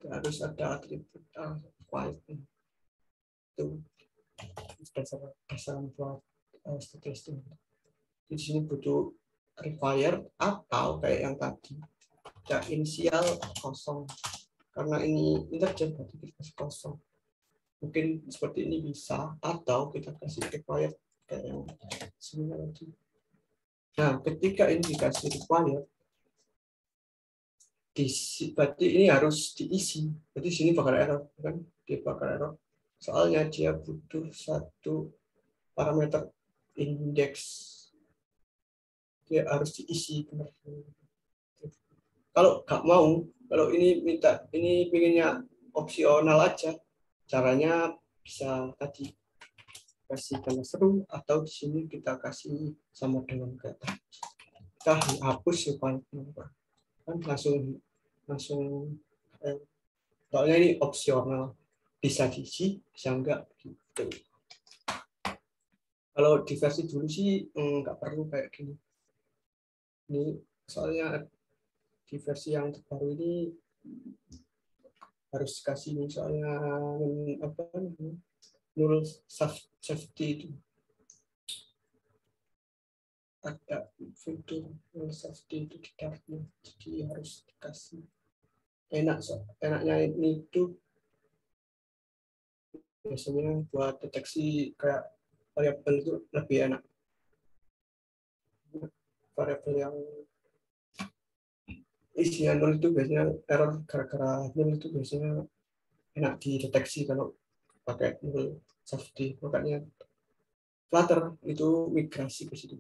Harus ada atribut required. Itu dasar buat statistik. Di sini butuh required atau kayak yang tadi ya inisial kosong, karena ini integer berarti kita kasih kosong. Mungkin seperti ini bisa, atau kita kasih required kayak yang sini tadi. Nah, ketika ini dikasih required, berarti ini harus diisi. Berarti sini bakal error kan, dia bakal error. Soalnya dia butuh satu parameter indeks, dia harus diisi benar. Kalau nggak mau, kalau ini minta, ini pinginnya opsional aja, caranya bisa tadi kasih tanda seru, atau di sini kita kasih sama dengan kata. Kita hapus supaya kan langsung soalnya ini opsional, bisa diisi, bisa enggak gitu. Kalau di versi dulu sih nggak perlu kayak gini. Ini soalnya di versi yang terbaru ini harus kasih misalnya apa null safety itu ada fitur null safety itu di dalamnya, jadi harus dikasih. Enaknya ini itu biasanya buat deteksi kayak variabel itu lebih enak. Variabel yang isinya nol itu biasanya error gara-gara nol itu biasanya enak dideteksi kalau pakai null safety. Makanya Flutter itu migrasi ke situ.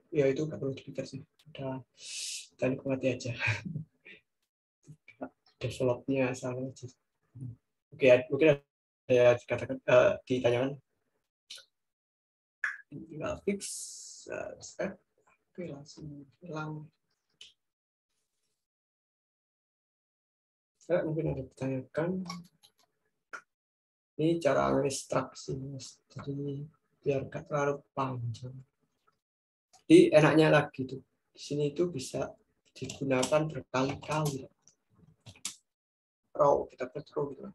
Ya itu nggak perlu dimigrasi, udah kita nikmati aja. Developnya sama aja. Oke, mungkin ada dikatakan ditanyakan. Tinggal fix step, oke langsung hilang. Mungkin ada ditanyakan. Ini cara instruksi, jadi biar nggak terlalu panjang. Jadi enaknya lagi tuh, di sini itu bisa digunakan berkali-kali. Row, kita buat row gitu.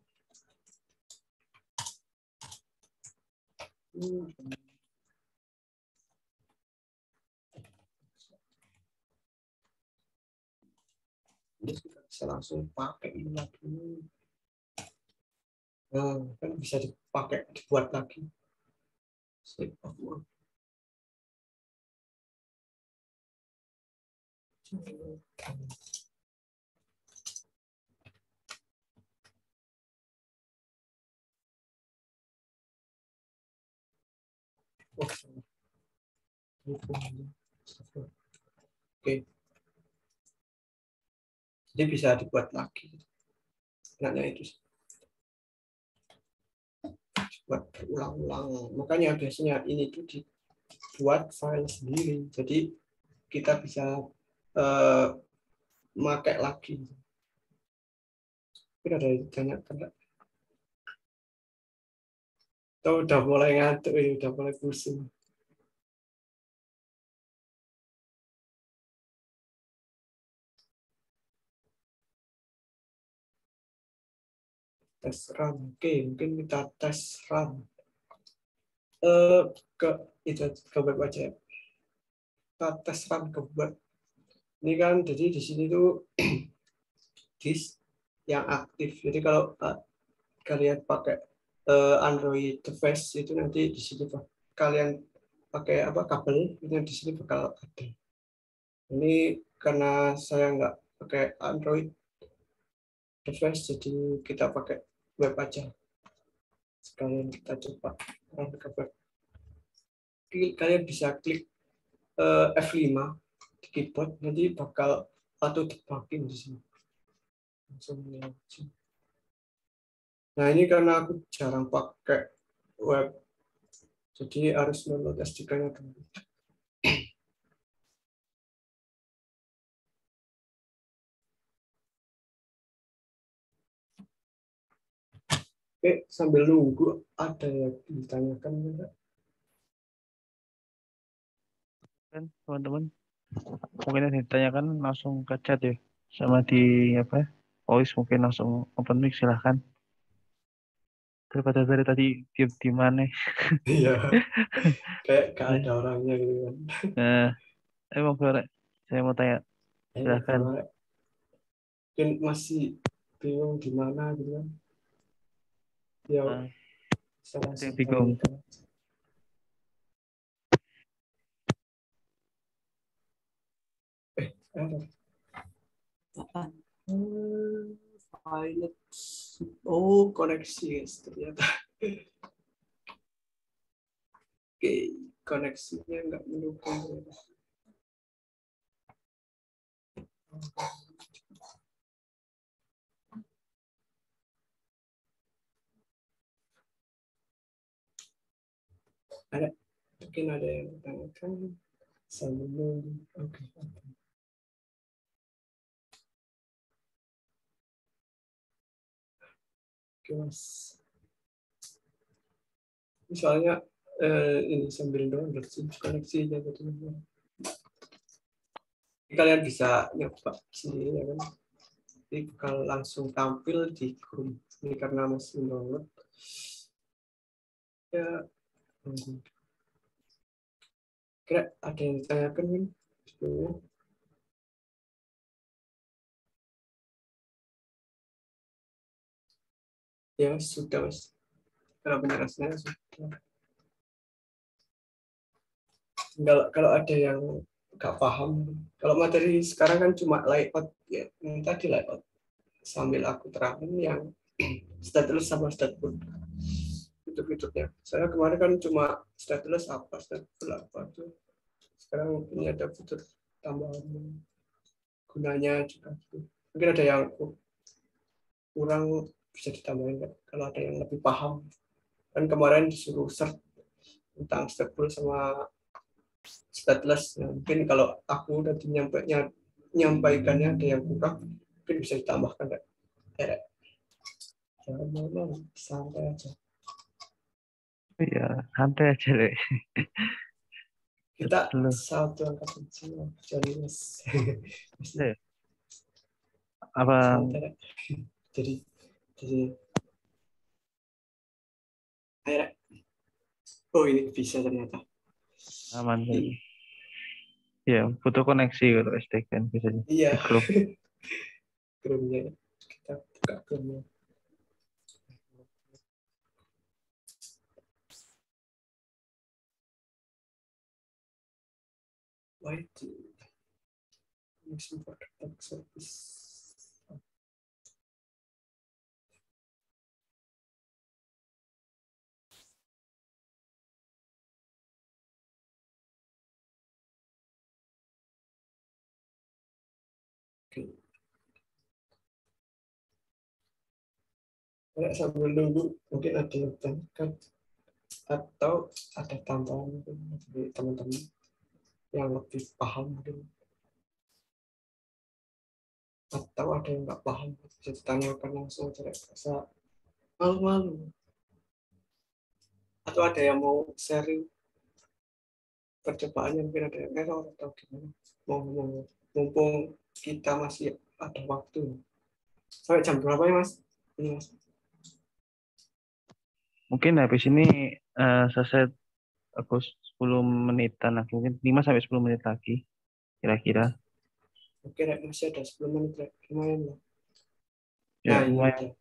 Jadi kita bisa langsung pakai ini lagi. Nah, kan bisa dipakai, dibuat lagi. State of work. Oke. Jadi bisa dibuat lagi. Enaknya itu buat berulang-ulang. Makanya biasanya ini tuh dibuat file sendiri. Jadi kita bisa pakai lagi. Mungkin ada yang ditanyakan enggak? Atau udah mulai ngantuk, udah mulai pusing. Tes run. Oke, mungkin kita tes run. Ke itu ke web aja. Kita tes run ke web. Ini kan jadi di sini tuh disk yang aktif. Jadi kalau kalian pakai Android device itu nanti di sini kalian pakai apa kabel itu di sini bakal ada. Ini karena saya nggak pakai Android device, jadi kita pakai web aja. Sekalian kita coba run ke web. Kalian bisa klik F5 di keyboard, nanti bakal auto debugging di sini. Nah ini karena aku jarang pakai web, Jadi harus download SDK-nya dulu. Oke, sambil nunggu ada yang ditanyakan enggak? Kan teman-teman mungkin yang ditanyakan langsung ke chat ya, sama di apa voice mungkin langsung open mic silahkan, daripada dari tadi diem di mana. Iya, kayak gak ada orangnya gitu kan. Nah, emang Flore, saya mau tanya, silahkan. Kalau mungkin masih bingung di mana gitu kan. Ya, Nah, salah ada yang satu bingung. ada. Pilot. Oh, koneksi guys, ternyata. Oke, koneksinya nggak mendukung. Ada, mungkin ada yang tanyakan. Sambil nunggu. Oke. Oke, Mas. Misalnya ini sambil download sih koneksinya betul. Kalian bisa nyoba sini ya kan. Jadi kalau langsung tampil di Chrome ini karena masih download ya. Kira ada yang ditanyakan kan? Ya sudah Mas. Kalau penjelasannya sudah. Kalau ada yang nggak paham, kalau materi sekarang kan cuma layout ya, yang tadi layout sambil aku terangin yang stateless sama stateful fitur-fiturnya. Saya kemarin kan cuma stateless apa, stateful apa tuh. Sekarang ini ada fitur tambahan gunanya juga. Mungkin ada yang kurang bisa ditambahin kan? Kalau ada yang lebih paham. Kan kemarin disuruh search tentang stateful sama stateless. Nah, mungkin kalau aku nanti nyampaikannya ada yang kurang, mungkin bisa ditambahkan kan? Jangan santai aja. Iya, santai aja deh. Kita Dulu. satu angkatan semua, jadi Mas. Ya. Apa? Santai. Jadi akhirnya, oh ini bisa ternyata. Aman tadi. Ya, butuh koneksi kalau SD kan bisa di Iya. grup. Grupnya kita buka grupnya. YT Mission Product Service. Oke. Kayak sambil nunggu mungkin ada yang tanyakan atau ada tambahan dari teman-teman yang lebih paham mungkin, atau ada yang nggak paham bisa ditanyakan langsung, tidak usah malu-malu, atau ada yang mau sharing percobaannya, mungkin ada yang error atau gimana, mau mumpung kita masih ada waktu sampai jam berapa ya Mas? Ini Mas. Mungkin habis ini selesai aku 10 menitan lagi, mungkin 5 sampai 10 menit lagi kira-kira. Oke, masih ada 10 menit, lumayan lah. Ya, Nah, ini lumayan. udah.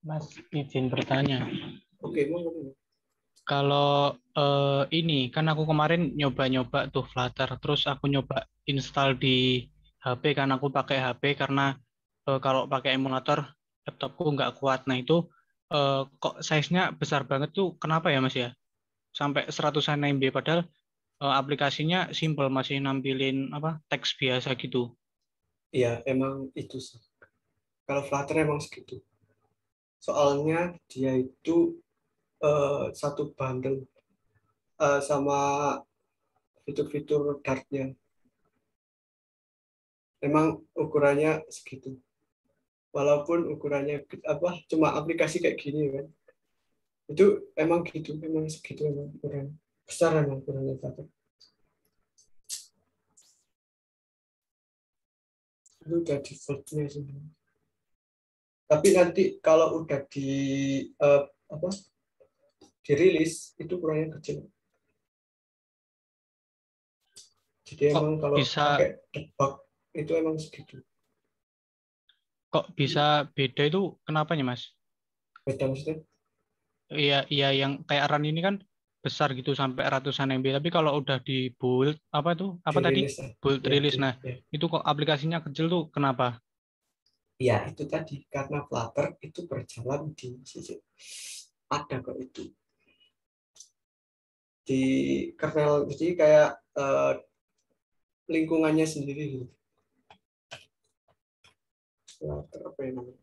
Mas izin bertanya. Oke, mau. Kalau ini kan aku kemarin nyoba-nyoba tuh Flutter, terus aku nyoba install di HP kan aku pakai HP karena kalau pakai emulator laptopku nggak kuat. Nah itu kok size-nya besar banget tuh, kenapa ya Mas ya? Sampai 100-an MB padahal aplikasinya simple, masih nampilin apa teks biasa gitu. Iya, emang itu sih. Kalau Flutter emang segitu. Soalnya dia itu satu bundle sama fitur-fitur Dart-nya. Memang ukurannya segitu. Walaupun ukurannya cuma aplikasi kayak gini kan. Itu emang gitu, memang segitu emang ukuran. Besar emang ukurannya Flutter. Itu udah default-nya sih. Tapi nanti kalau udah dirilis itu ukurannya kecil. Jadi emang kalau pakai debug itu emang segitu. Kok bisa beda itu kenapanya, Mas? Beda maksudnya? Iya, yang kayak run ini kan besar gitu sampai ratusan MB. Tapi kalau udah di build Dirilis, build ya, rilis. Nah, itu kok aplikasinya kecil tuh kenapa? Ya itu tadi karena Flutter itu berjalan di sisi ada kok itu di kernel, jadi kayak lingkungannya sendiri gitu. Flutter apa yang namanya?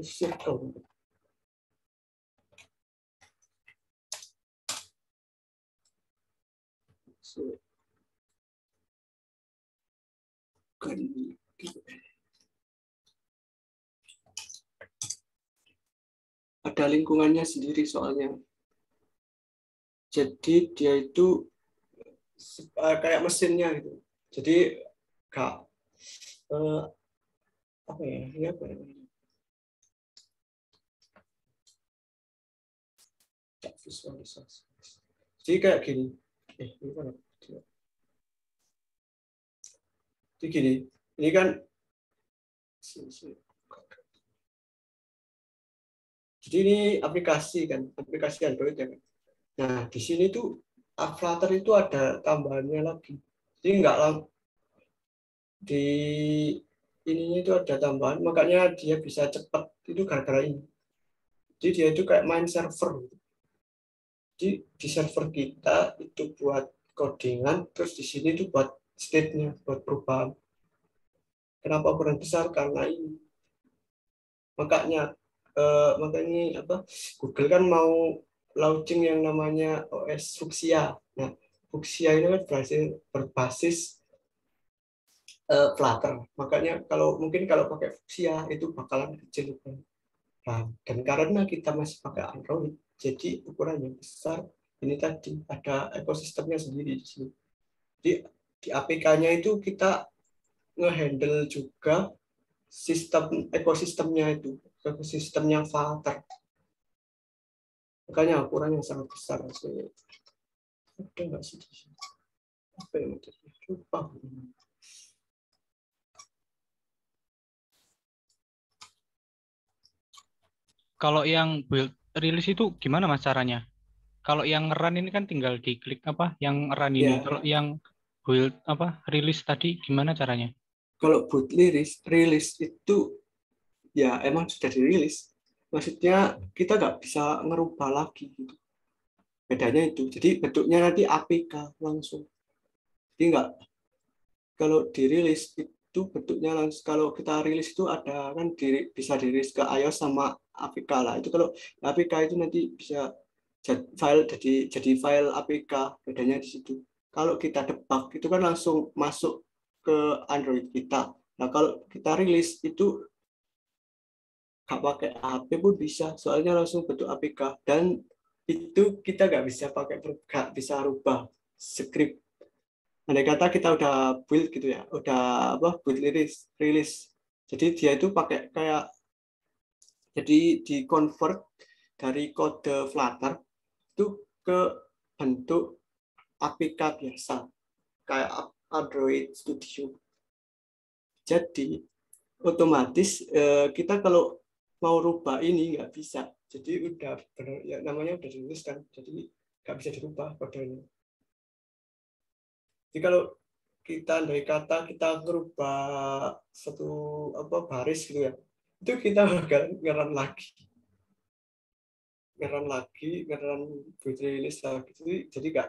Circle. Ada lingkungannya sendiri soalnya. Jadi dia itu kayak mesinnya gitu. Jadi apa ya? Ini apa ya? Visualisasi. Jadi kayak gini. Ini kan jadi gini. Ini kan jadi ini aplikasi kan, aplikasi Android ya kan. Nah, di sini tuh Flutter itu ada tambahannya lagi. Jadi nggak di ininya itu ada tambahan, makanya dia bisa cepat itu gara-gara ini. Jadi dia itu kayak main server. Jadi di server kita itu buat codingan, terus di sini itu buat state-nya, buat perubahan. Kenapa ukuran besar? Karena ini. Makanya Google kan mau launching yang namanya OS Fuchsia. Nah, Fuchsia ini kan berbasis Flutter. Makanya mungkin kalau pakai Fuchsia itu bakalan kecil. Nah, dan karena kita masih pakai Android, jadi ukurannya besar. Ini tadi ada ekosistemnya sendiri di sini. Di APK-nya itu kita ngehandle juga sistem ekosistemnya itu, ekosistemnya Flutter. Makanya ukurannya sangat besar. Ada nggak sih di sini? Apa yang lupa? Kalau yang build rilis itu gimana Mas caranya? Kalau yang run ini kan tinggal diklik yang run ini. Ya. Kalau yang build rilis tadi gimana caranya? Kalau build rilis itu ya emang sudah dirilis. Maksudnya kita nggak bisa ngerubah lagi gitu. Bedanya itu. Jadi bentuknya nanti APK langsung. Jadi nggak, kalau dirilis itu bentuknya langsung. Kalau kita rilis itu ada kan bisa dirilis ke iOS sama APK lah. Itu kalau APK itu nanti bisa jadi file APK, bedanya di situ. Kalau kita debug itu kan langsung masuk ke Android kita. Nah, kalau kita rilis itu nggak pakai HP pun bisa, soalnya langsung bentuk APK, dan itu kita nggak bisa rubah script. Andai kata kita udah build gitu ya, udah build rilis. Jadi dia itu pakai kayak, jadi di convert dari kode Flutter itu ke bentuk APK biasa kayak Android Studio. Jadi otomatis kita kalau mau rubah ini nggak bisa. Jadi udah benar ya, namanya udah ditulis kan, jadi nggak bisa dirubah kodenya. Jadi kalau kita dari kata kita merubah satu baris gitu ya, itu kita bakal ngeran build rilis lagi. Jadi nggak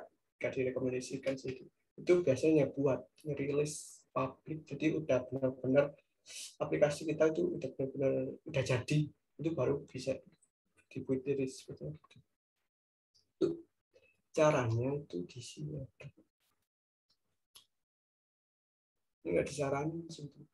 direkomendasikan sih. Itu biasanya buat rilis publik, jadi udah benar-benar aplikasi kita itu udah benar-benar udah jadi, itu baru bisa dibuat iris betul. Itu caranya itu di sini ada. Ini nggak disaranin sebetulnya.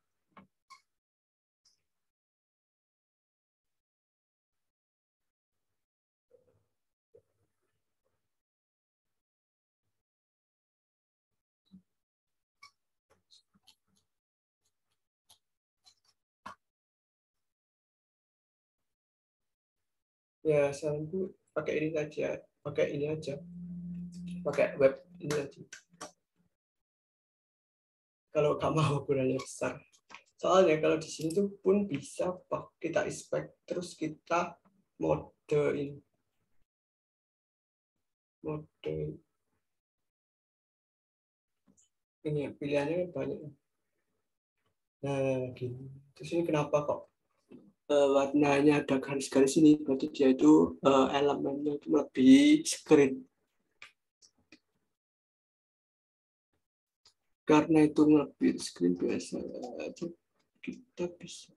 Ya, saranku pakai ini saja, pakai ini aja, pakai web ini aja. Kalau nggak mau ukurannya besar, soalnya kalau di sini tuh pun bisa kita inspect terus kita mode ini, mode ini ya, pilihannya banyak. Nah, gini. Terus ini kenapa kok warnanya ada garis-garis ini? Berarti dia itu elemennya itu lebih screen. Karena itu lebih screen biasa, kita bisa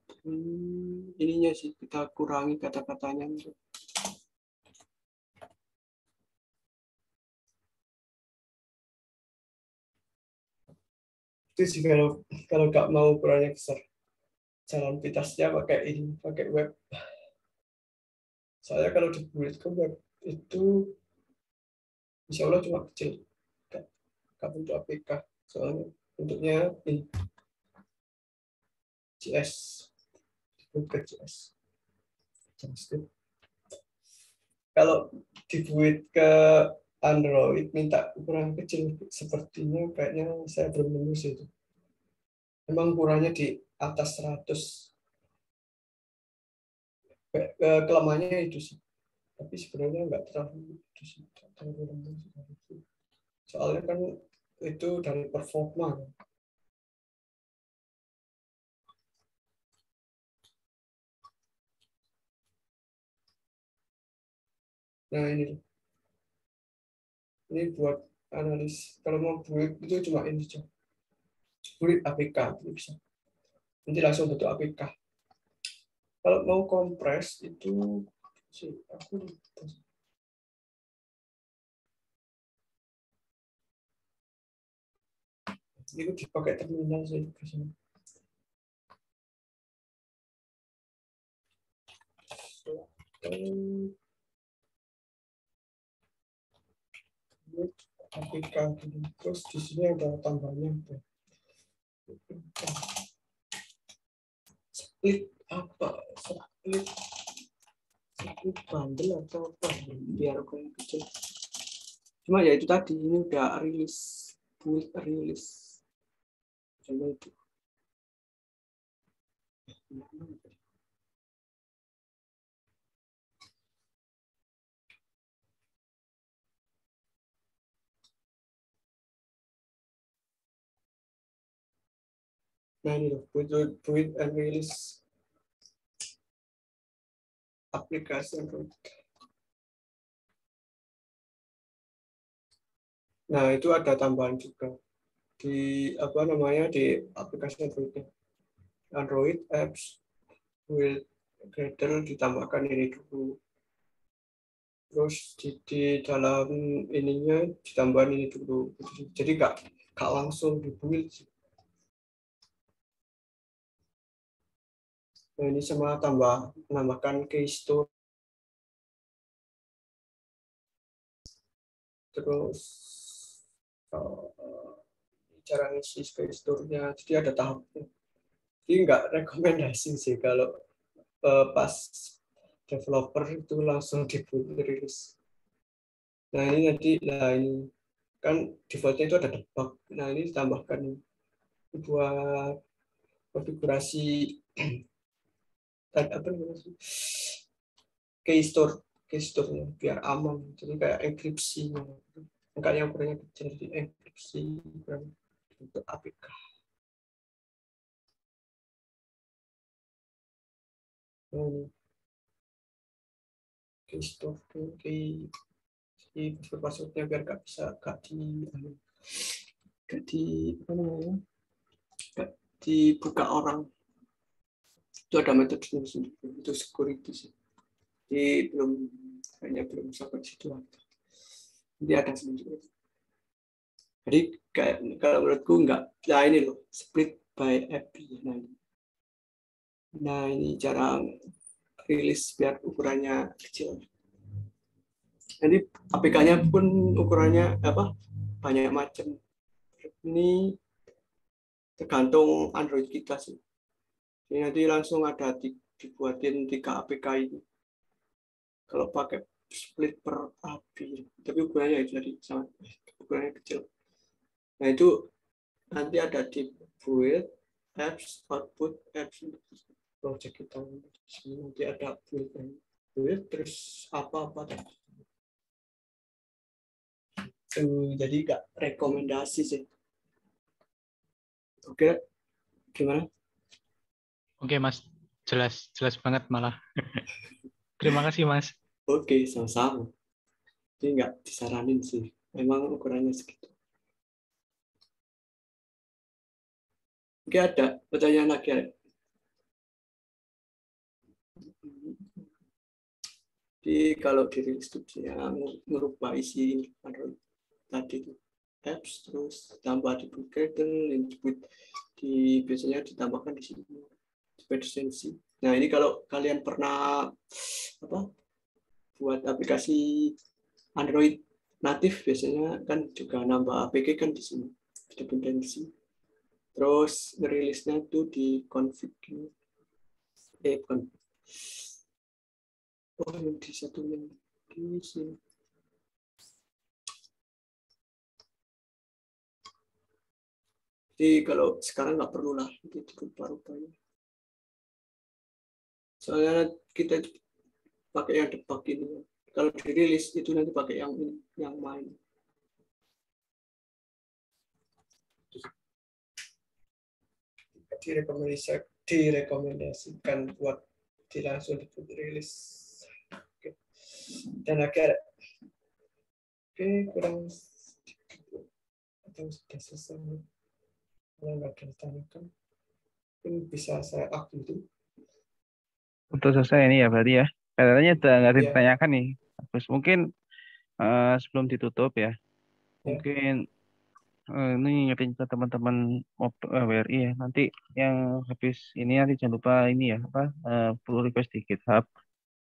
ininya sih kita kurangi kata-katanya. Itu sih kalau nggak mau ukurannya besar. Jalan pintasnya pakai ini, pakai web. Soalnya kalau dibuat ke web itu insya Allah cuma kecil, nggak bentuk APK. Soalnya bentuknya ini JS, bukan JS. Kalau dibuat ke Android minta ukuran kecil, sepertinya kayaknya saya belum nemu sih itu. Memang ukurannya di atas 100. Kelemahannya itu sih. Tapi sebenarnya nggak terlalu itu sih. Soalnya kan itu dari performa. Nah ini buat analis. Kalau mau buat itu cuma ini saja. Buat APK itu bisa. Nanti langsung bentuk APK. Kalau mau kompres itu sih aku itu dipakai terminal sih ke sini. APK terus di sini ada tambahnya split apa split bundle atau apa biar ukuran kecil. Cuma ya itu tadi ini udah build rilis coba itu. Nah ini loh, build and release aplikasi Android. Nah itu ada tambahan juga di apa namanya di aplikasi Android apps build Gradle ditambahkan ini dulu. Terus di dalam ininya ditambahkan ini dulu. Jadi nggak langsung dibuild. Nah, ini sama menambahkan keystore. Terus cara ngisi keystore-nya, jadi ada tahapnya. Jadi nggak rekomendasi sih kalau pas developer itu langsung rilis. Nah ini nanti, ini kan defaultnya itu ada debug. Nah ini ditambahkan buat konfigurasi apa namanya keystore-nya biar aman. Jadi kayak enkripsinya. Makanya ukurannya kecil, jadi enkripsi untuk APK. Keystore password-passwordnya biar nggak dibuka orang. Itu ada metodenya sendiri, itu security sih. Jadi kayaknya belum sampai situ. Nanti ada sendiri. Jadi kalau menurutku enggak. Nah ini loh, split by API. Nah ini cara rilis biar ukurannya kecil. Jadi APK-nya pun ukurannya banyak macam. Ini tergantung Android kita sih. Jadi nanti langsung ada dibuatin 3 APK ini. Kalau pakai split per API, tapi ukurannya itu tadi sangat ukurannya kecil. Nah itu nanti ada di build apps, output apps, project kita. Nanti ada build terus apa-apa. Jadi nggak rekomendasi sih. Oke, gimana? Oke, Mas. Jelas banget malah. Terima kasih, Mas. Oke, sama-sama. Jadi nggak disaranin sih. Memang ukurannya segitu. Oke, ada pertanyaan lagi. Jadi kalau dirilis itu dia merubah isi Android tadi itu apps, terus tambah di Gradle, biasanya ditambahkan di sini dependency. Nah ini kalau kalian pernah buat aplikasi Android natif, biasanya kan juga nambah APK kan di sini dependency. Terus rilisnya itu di config yang disatuin di sini. Jadi kalau sekarang nggak perlu lah itu rubah-rubahnya. Soalnya kita pakai yang debug ini. Kalau dirilis itu nanti pakai yang ini, yang main. Direkomendasikan buat langsung dirilis. Oke. Dan akhirnya kurang atau sudah selesai. Kalau nggak ditanyakan, mungkin bisa saya up itu. Untuk selesai ini ya berarti ya. Katanya udah nggak Iya. ditanyakan nih. Terus mungkin sebelum ditutup ya, mungkin ini ngingetin ke teman-teman WRI ya. Nanti yang habis ini nanti jangan lupa ini ya pull request di GitHub.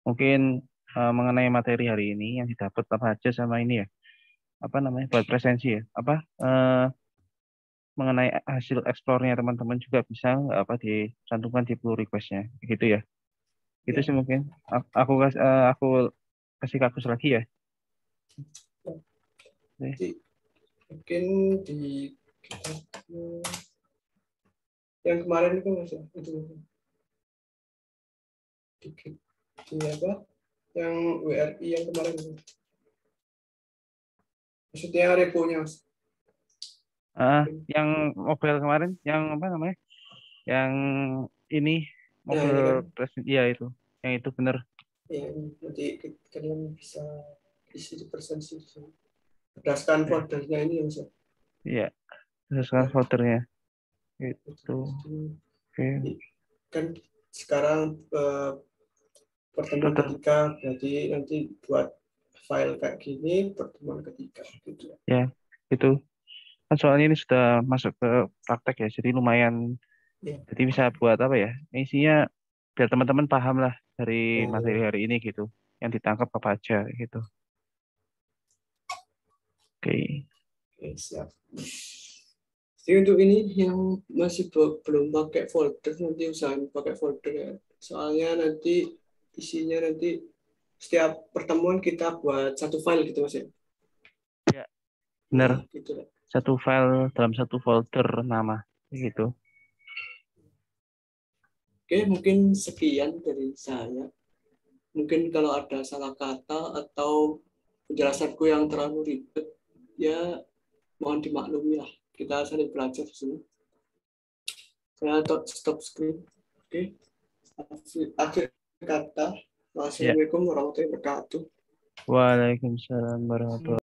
Mungkin mengenai materi hari ini yang didapat apa aja sama ini ya. Buat presensi ya. Mengenai hasil explore-nya teman-teman juga bisa dicantumkan di pull request-nya gitu ya. Itu sih mungkin aku kasih kakus lagi ya. Jadi, mungkin di yang kemarin itu Mas itu di apa? Yang WRI yang kemarin itu. Maksudnya repo-nya Mas. Yang mobile kemarin, yang apa namanya? Yang ini mobile present, iya itu. Yang itu benar. Ya, nanti kalian bisa isi di presensi di sini. Berdasarkan foldernya ini ya Mas. Iya, berdasarkan foldernya. Itu. Oke. Kan sekarang pertemuan ketiga, jadi nanti buat file kayak gini pertemuan ketiga gitu. Ya, itu. Kan soalnya ini sudah masuk ke praktek ya, jadi lumayan. Jadi bisa buat apa ya? Isinya biar teman-teman paham lah dari materi hari ini gitu. Yang ditangkap apa aja gitu. Oke, siap. Jadi untuk ini yang masih belum pakai folder, nanti usahain pakai folder ya. Soalnya nanti isinya nanti setiap pertemuan kita buat satu file gitu Mas ya. Ya, benar. Nah, gitu lah. Satu file dalam satu folder nama gitu. Oke, mungkin sekian dari saya. Mungkin kalau ada salah kata atau penjelasanku yang terlalu ribet, ya mohon dimaklumi lah. Kita saling belajar di sini. Saya stop screen. Oke. Akhir kata. Wassalamualaikum warahmatullahi wabarakatuh. Waalaikumsalam warahmatullahi wabarakatuh.